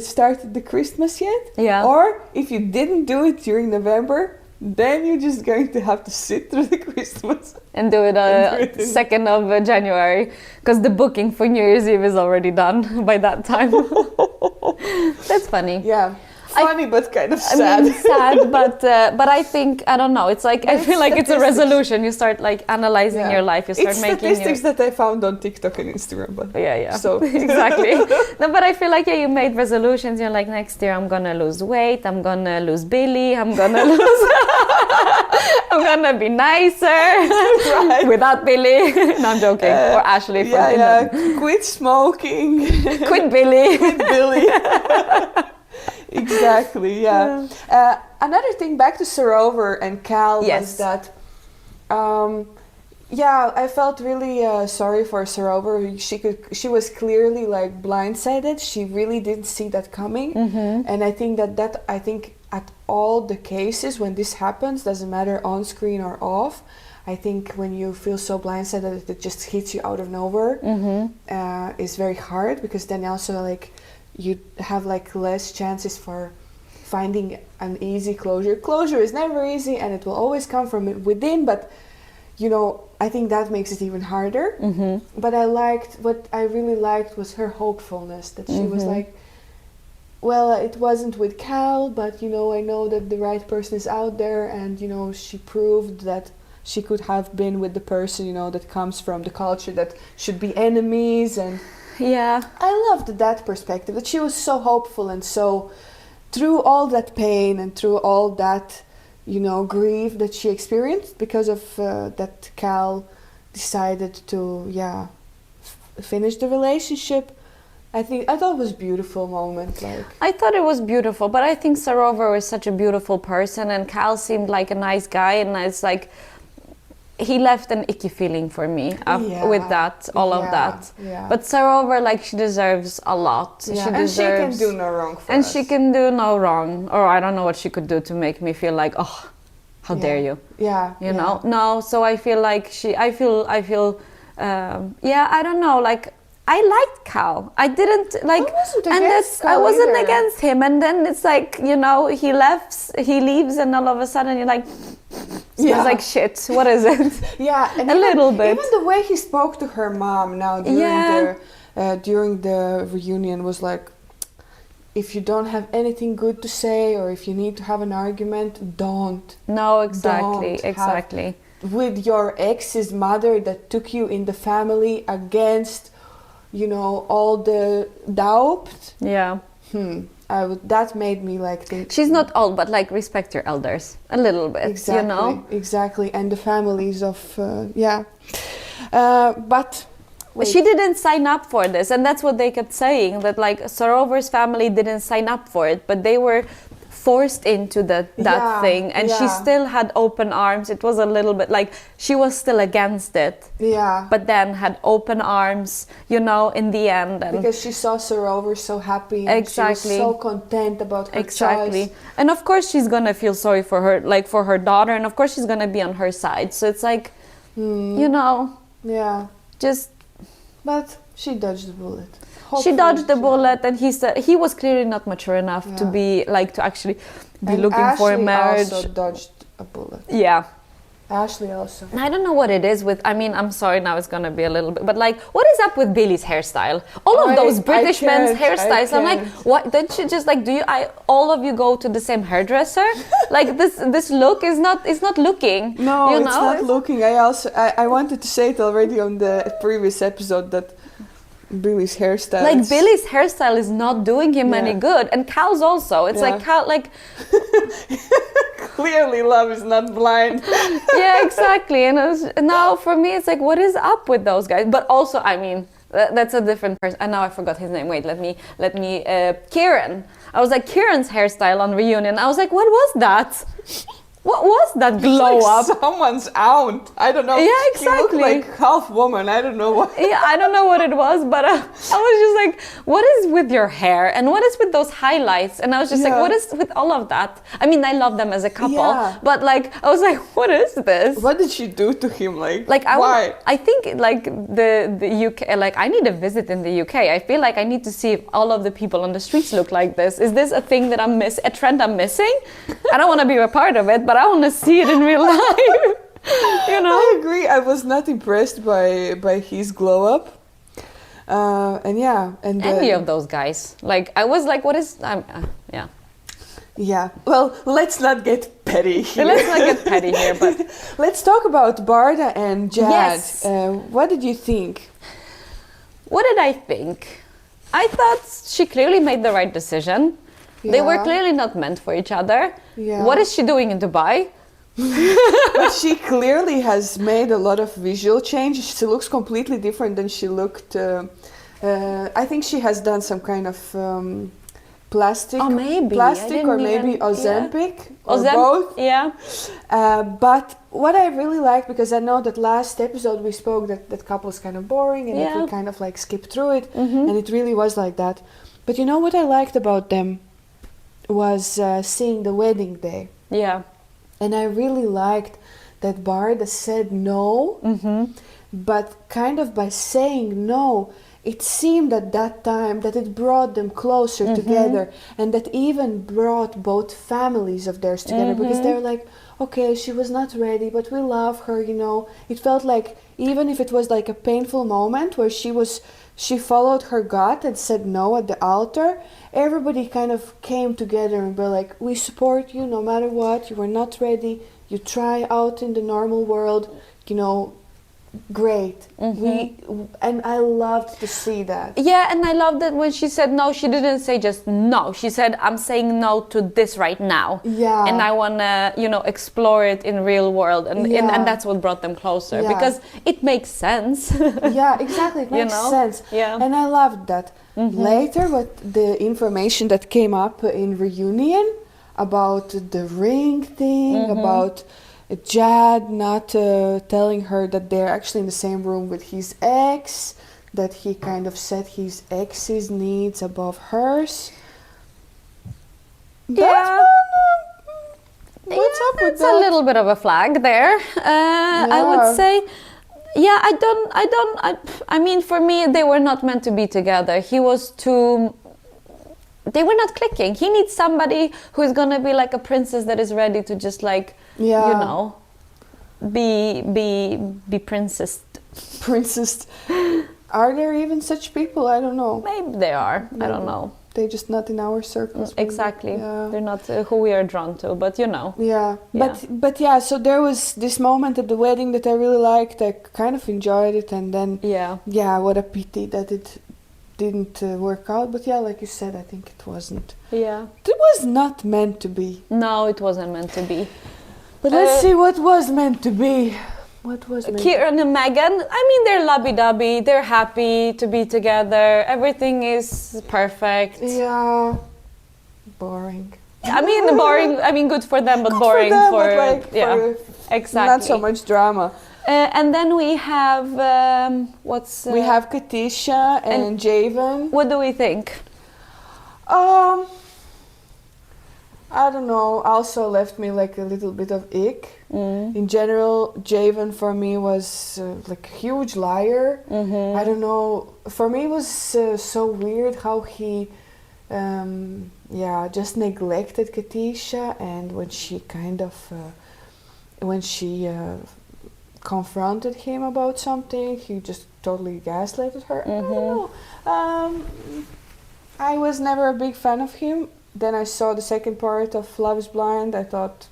started the Christmas yet. Yeah. Or if you didn't do it during November, then you're just going to have to sit through the Christmas. And do it 2nd of January, because the booking for New Year's Eve is already done by that time. That's funny. Yeah. Funny, but kind of sad. I mean, sad, but I think, I don't know, it's like, I feel like it's a resolution. You start like analyzing your life, you start it's making statistics that I found on TikTok and Instagram. But yeah. So exactly. No, but I feel like, you made resolutions. You're like, next year I'm gonna lose weight, I'm gonna lose Billy, I'm gonna lose... I'm gonna be nicer right. without Billy. No, I'm joking. Or Ashley. Quit smoking. Quit Billy. Quit Billy. Exactly, yeah. Another thing, back to Sarover and Cal, was that, I felt really sorry for Sarover. She was clearly like blindsided. She really didn't see that coming. And I think that at all the cases when this happens, doesn't matter on screen or off, I think when you feel so blindsided that it just hits you out of nowhere, is very hard, because then also like you have like less chances for finding an easy closure. Closure is never easy and it will always come from within, but you know, I think that makes it even harder. But what I really liked was her hopefulness, that she was like, well, it wasn't with Cal, but you know, I know that the right person is out there, and you know, she proved that she could have been with the person, you know, that comes from the culture that should be enemies. And I loved that perspective, that she was so hopeful, and so through all that pain and through all that, you know, grief that she experienced because of that Cal decided to finish the relationship. I thought it was a beautiful moment. Like, I thought it was beautiful, but I think Sarover is such a beautiful person, and Cal seemed like a nice guy, and it's like he left an icky feeling for me with that, all of that. Yeah. But Sarover, like, she deserves a lot. Yeah. And she can do no wrong for us. And she can do no wrong, or I don't know what she could do to make me feel like, oh, how dare you? Yeah. You know? No, so I feel like yeah, I don't know, like, I liked Cal. I didn't like, I wasn't against him. And then it's like, you know, he leaves, and all of a sudden you're like, smells like shit. What is it? Yeah, and a little bit. Even the way he spoke to her mom now during the reunion was like, if you don't have anything good to say, or if you need to have an argument, don't. No, exactly. With your ex's mother that took you in the family against, you know, all the doubt. Yeah. That made me like think. She's not old, but like respect your elders a little bit. Exactly. You know. Exactly, and the families of but. Wait. She didn't sign up for this, and that's what they kept saying, that like Sorover's family didn't sign up for it, but they were forced into that thing, and she still had open arms. It was a little bit like she was still against it, but then had open arms, you know, in the end. And because she saw Sorover so happy, and she was so content about her choice. And of course she's gonna feel sorry for her, like for her daughter, and of course she's gonna be on her side. So it's like, you know, just. But she dodged the bullet. She dodged the bullet, and he said he was clearly not mature enough to be like to actually be looking for a marriage. Ashley also dodged a bullet. Yeah. Ashley also. I don't know what it is with. I mean, I'm sorry, now it's gonna be a little bit, but like, what is up with Billy's hairstyle? All of those British men's hairstyles. I'm like, what? Don't you just like? All of you go to the same hairdresser? Like this look is not. It's not looking. No, you it's know? not looking. I wanted to say it already on the previous episode that Billy's hairstyle. Like Billy's hairstyle is not doing him any good, and Cal's also. It's like Cal, like. Clearly, love is not blind. Yeah, exactly. And now for me, it's like, what is up with those guys? But also, I mean, that's a different person. And now I forgot his name. Wait, let me. Kieran. I was like, Kieran's hairstyle on reunion. I was like, what was that? What was that glow up? Someone's aunt. I don't know. Yeah, exactly. He looked like half woman. I don't know what. Yeah, I don't know what it was, but I was just like, what is with your hair? And what is with those highlights? And I was just like, what is with all of that? I mean, I love them as a couple, but like, I was like, what is this? What did she do to him? Like why? I think like the UK, like I need a visit in the UK. I feel like I need to see if all of the people on the streets look like this. Is this a thing that a trend I'm missing? I don't want to be a part of it, but I want to see it in real life. You know? I agree. I was not impressed by his glow up. And any of those guys. Like I was like, what is? Yeah. Well, let's not get petty here. But let's talk about Barda and Jad. Yes. What did you think? What did I think? I thought she clearly made the right decision. They were clearly not meant for each other. Yeah. What is she doing in Dubai? But she clearly has made a lot of visual change. She looks completely different than she looked. I think she has done some kind of plastic or maybe Ozempic or both. Yeah. But what I really liked, because I know that last episode we spoke that couple is kind of boring and that we kind of like skip through it, and it really was like that. But you know what I liked about them was seeing the wedding day. Yeah. And I really liked that Barda said no, but kind of by saying no, it seemed at that time that it brought them closer together, and that even brought both families of theirs together, because they were like, okay, she was not ready, but we love her, you know. It felt like, even if it was like a painful moment where she followed her gut and said no at the altar, everybody kind of came together and were like, we support you no matter what, you were not ready, you try out in the normal world, you know, great. And I loved to see that. Yeah, and I loved that when she said no, she didn't say just no. She said, I'm saying no to this right now. Yeah. And I want to, you know, explore it in real world. And that's what brought them closer, because it makes sense. Yeah, exactly. It makes sense. Yeah. And I loved that. Later, what the information that came up in reunion about the ring thing, about Jad not telling her that they're actually in the same room with his ex, that he kind of set his ex's needs above hers. Yeah. What's up with it's that? a little bit of a flag there. I would say. Yeah, I mean, for me, they were not meant to be together. They were not clicking. He needs somebody who is gonna be like a princess that is ready to just like, you know, be princessed. Princess. Are there even such people? I don't know. Maybe they are. Maybe. I don't know. They're just not in our circles. Exactly. Yeah. They're not who we are drawn to, but you know. Yeah. Yeah. But yeah, so there was this moment at the wedding that I really liked. I kind of enjoyed it, and then yeah, what a pity that it didn't work out. But yeah, like you said, I think it wasn't. Yeah. It was not meant to be. No, it wasn't meant to be. But let's see what was meant to be. What was meant Kieran and Megan, I mean, they're lovey-dovey. They're happy to be together. Everything is perfect. Yeah. Boring. I mean, boring. I mean, good for them, but Good boring for them, for but like, yeah, for exactly. not so much drama. And then we have we have Katisha and Javen. What do we think? I don't know. Also left me like a little bit of ick. In general, Javen for me was like a huge liar. I don't know. For me, it was so weird how he, just neglected Katisha, and when she confronted him about something, he just totally gaslighted her. I don't know. I was never a big fan of him. Then I saw the second part of Love is Blind. I thought,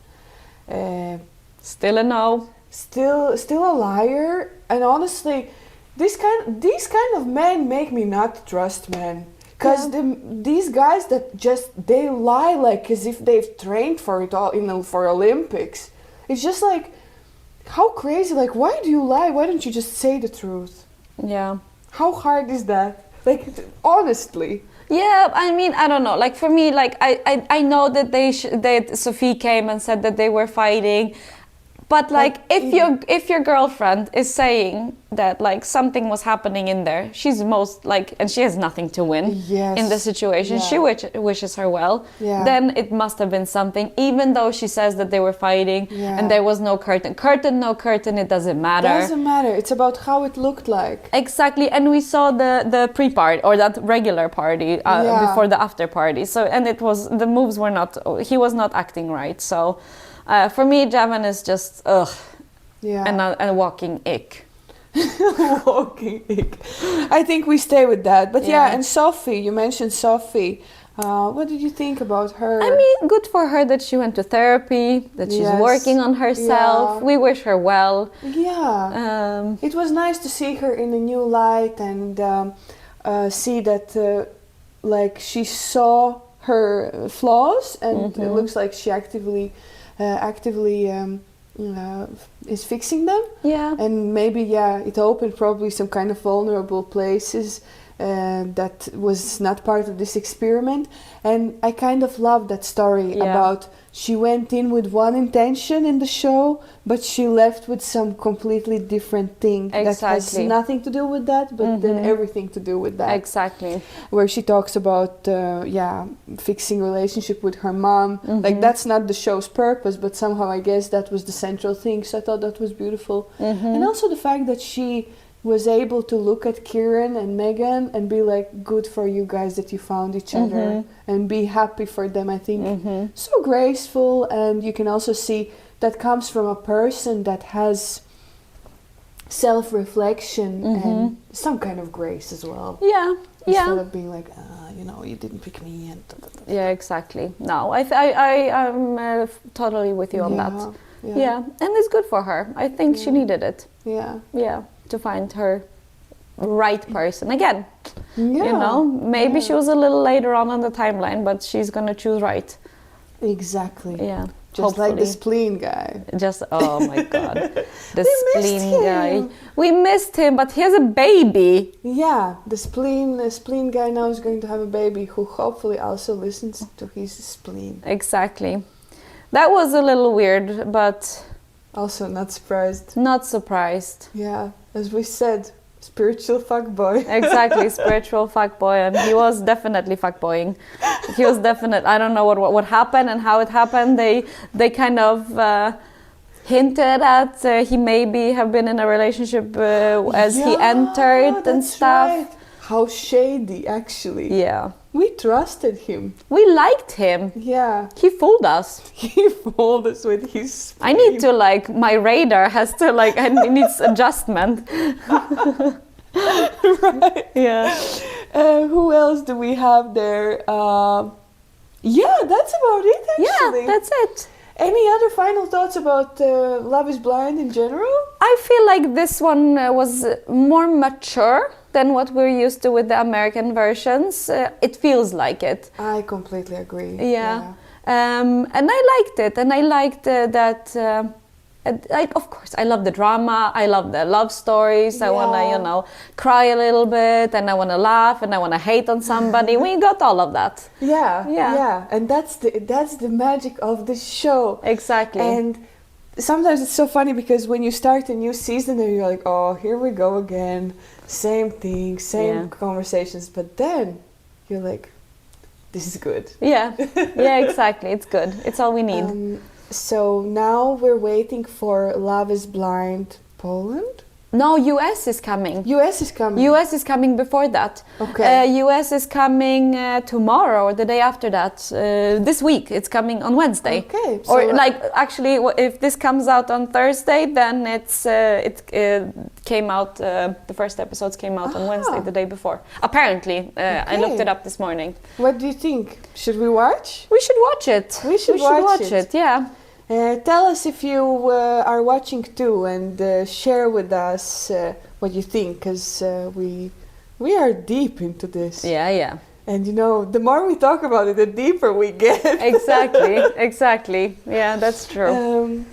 still a no. Still a liar. And honestly, these kind of men make me not trust men. Because these guys that they lie like as if they've trained for it all for Olympics. It's just like, how crazy? Like, why do you lie? Why don't you just say the truth? Yeah. How hard is that? Like, honestly. Yeah, I mean, I don't know. Like for me, like I know that that Sophie came and said that they were fighting, but like if your girlfriend is saying that like something was happening in there, she's most like, and she has nothing to win in the situation. Yeah. She wishes her well. Yeah. Then it must have been something, even though she says that they were fighting and there was no curtain. No curtain, it doesn't matter. Doesn't matter. It's about how it looked like. Exactly, and we saw the pre-party or that regular party before the after party. So, and it was, the moves were not, he was not acting right. So for me, Javan is just and a walking ick. Walking ick. I think we stay with that. But yeah, and Sophie, you mentioned Sophie. What did you think about her? I mean, good for her that she went to therapy, that she's working on herself. Yeah. We wish her well. Yeah. It was nice to see her in a new light and see that like she saw her flaws, and it looks like she actively is fixing them. Yeah. And maybe it opened probably some kind of vulnerable places that was not part of this experiment. And I kind of love that story about she went in with one intention in the show, but she left with some completely different thing that has nothing to do with that, but then everything to do with that. Exactly. Where she talks about fixing relationship with her mom. Like, that's not the show's purpose, but somehow I guess that was the central thing. So I thought that was beautiful. And also the fact that she was able to look at Kieran and Megan and be like, good for you guys that you found each other, and be happy for them. I think so graceful, and you can also see that comes from a person that has self-reflection and some kind of grace as well. Instead of being like, you didn't pick me. And yeah, exactly. No, I'm totally with you on that. Yeah, and it's good for her. I think she needed it. Yeah, to find her right person again. Maybe she was a little later on the timeline, but she's gonna choose right. Exactly. Yeah. Just like the spleen guy. Oh my god. The spleen guy. We missed him, but he has a baby. Yeah, the spleen guy now is going to have a baby who hopefully also listens to his spleen. Exactly. That was a little weird, but also not surprised. Not surprised. Yeah, as we said, spiritual fuckboy. Exactly, spiritual fuckboy, and he was definitely fuckboying. He was definitely. I don't know what happened and how it happened. They kind of hinted at he maybe have been in a relationship as he entered and stuff. Right. How shady, actually. Yeah, We trusted him. we liked him. Yeah. He fooled us. He fooled us with his I need to my radar has to it needs adjustment. right. Yeah. Who else do we have there? Yeah, that's about it, actually. Yeah, that's it. Any other final thoughts about Love is Blind in general? I feel like this one was more mature than what we're used to with the American versions. It feels like it. I completely agree. Yeah. And I liked it. And I liked that, of course, I love the drama. I love the love stories. I want to, cry a little bit, and I want to laugh, and I want to hate on somebody. We got all of that. Yeah. And that's the magic of the show. Exactly. And sometimes it's so funny because when you start a new season and you're like, oh, here we go again. Same thing, same conversations. But then you're like, this is good. Yeah, exactly. It's good. It's all we need. So now we're waiting for Love is Blind Poland. No, US is coming. US is coming. US is coming before that. Okay. US is coming tomorrow or the day after that. This week, it's coming on Wednesday. Okay. So or actually, if this comes out on Thursday, then it came out. The first episodes came out on Wednesday, the day before. Apparently, I looked it up this morning. What do you think? Should we watch? We should watch it. We should watch it. Yeah. Tell us if you are watching too, and share with us what you think, because we are deep into this. Yeah. And the more we talk about it, the deeper we get. Exactly. Yeah, that's true.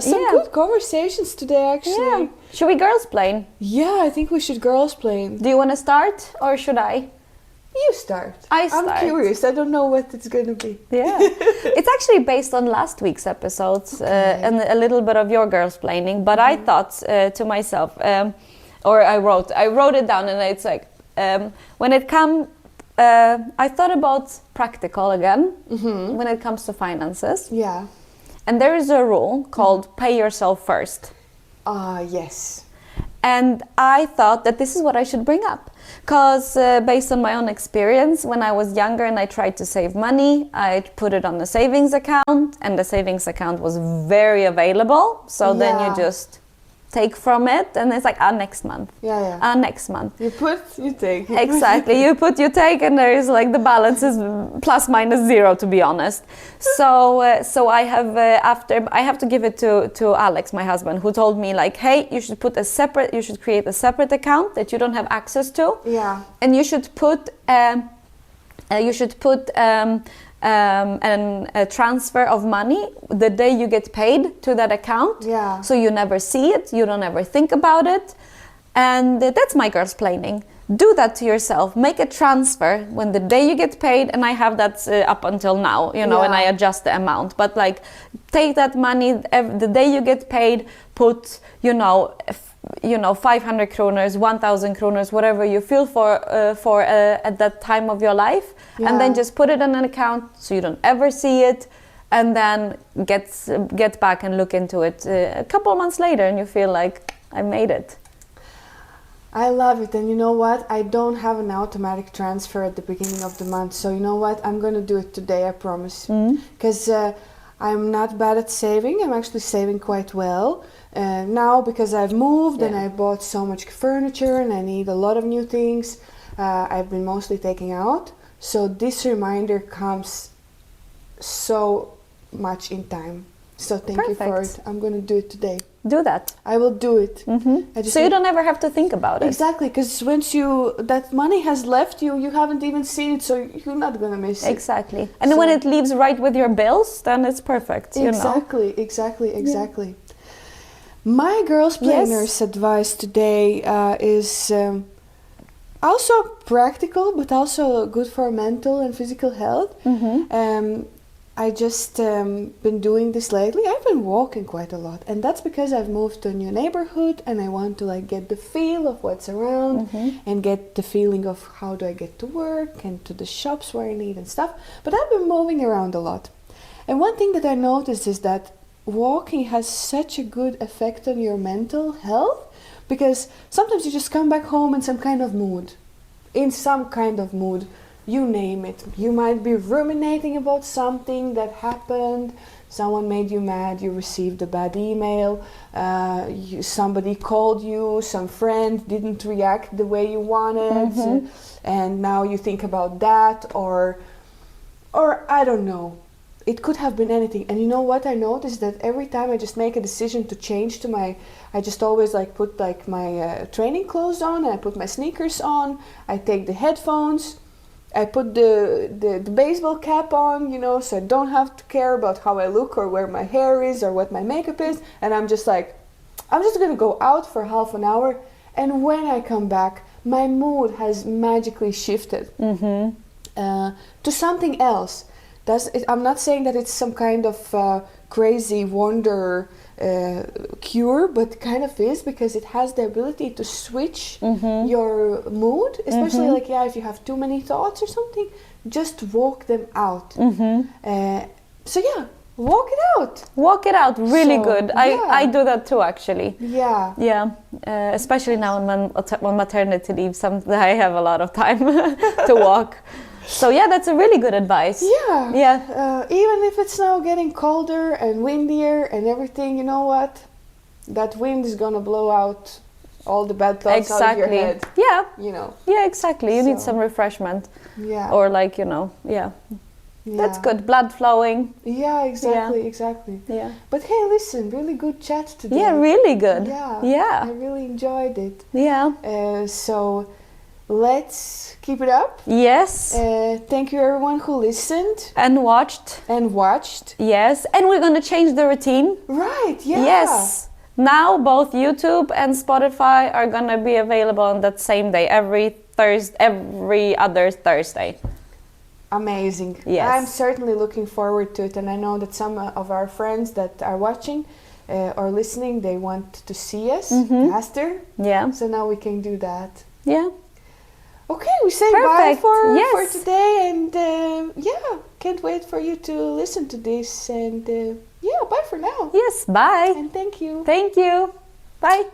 Some good conversations today, actually. Yeah. Should we Girlsplain? Yeah, I think we should Girlsplain. Do you want to start or should I? You start. I start. I'm curious. I don't know what it's going to be. Yeah. It's actually based on last week's episodes and a little bit of your Girlsplaining. But I thought to myself, or I wrote it down, and it's like, when it comes, I thought about practical again when it comes to finances. Yeah. And there is a rule called pay yourself first. Yes. And I thought that this is what I should bring up. Because based on my own experience, when I was younger and I tried to save money, I put it on the savings account, and the savings account was very available. So then you just take from it, and it's like, next month. Yeah. Next month. You put, you take. Exactly. You put, you take, and there is the balance is plus minus zero, to be honest. So I have I have to give it to Alex, my husband, who told me hey, you should create a separate account that you don't have access to. Yeah. And you should put a transfer of money the day you get paid to that account. Yeah. So you never see it, you don't ever think about it. And that's my Girlsplaining. Do that to yourself. Make a transfer when the day you get paid, and I have that up until now, and I adjust the amount. But take that money the day you get paid, put 500 kroners, 1,000 kroners, whatever you feel for at that time of your life, and then just put it in an account so you don't ever see it, and then get back and look into it a couple of months later, and you feel like I made it. I love it, and you know what? I don't have an automatic transfer at the beginning of the month, so you know what? I'm going to do it today, I promise. Because I'm not bad at saving. I'm actually saving quite well. Now, because I've moved and I bought so much furniture and I need a lot of new things, I've been mostly taking out. So this reminder comes so much in time. So thank you for it. I'm going to do it today. Do that. I will do it. So you don't ever have to think about it. Exactly, because once that money has left you, you haven't even seen it, so you're not going to miss it. Exactly. And when it leaves right with your bills, then it's perfect. Exactly. My Girlsplainer's advice today is also practical, but also good for mental and physical health. I just been doing this lately. I've been walking quite a lot, and that's because I've moved to a new neighborhood and I want to like get the feel of what's around and get the feeling of how do I get to work and to the shops where I need and stuff. But I've been moving around a lot. And one thing that I noticed is that walking has such a good effect on your mental health, because sometimes you just come back home in some kind of mood. You name it. You might be ruminating about something that happened. Someone made you mad. You received a bad email. Somebody called you. Some friend didn't react the way you wanted, and now you think about that, or I don't know. It could have been anything. And you know what I noticed? That every time I just make a decision to change to I just always like put like my training clothes on, and I put my sneakers on. I take the headphones. I put the baseball cap on, you know, so I don't have to care about how I look or where my hair is or what my makeup is. And I'm just gonna go out for half an hour. And when I come back, my mood has magically shifted to something else. I'm not saying that it's some kind of crazy wonder cure, but kind of is, because it has the ability to switch your mood, especially like if you have too many thoughts or something, just walk them out. So yeah, walk it out, really good. I do that too, actually. Especially now when maternity leave, I have a lot of time to walk. So yeah, that's a really good advice. Even if it's now getting colder and windier and everything, you know what? That wind is gonna blow out all the bad thoughts out of your head. You know. Yeah, exactly. You need some refreshment. Or like, you know, that's good. Blood flowing. Exactly. But hey, listen, really good chat today. Yeah, really good. I really enjoyed it. So let's keep it up. Yes. Thank you everyone who listened. And watched. Yes. And we're going to change the routine. Right, Yes. Now both YouTube and Spotify are going to be available on that same day, every other Thursday. Amazing. Yes. I'm certainly looking forward to it, and I know that some of our friends that are watching or listening, they want to see us faster. So now we can do that. Okay, we say bye for today, and can't wait for you to listen to this, and bye for now. Yes, bye. And thank you. Thank you. Bye.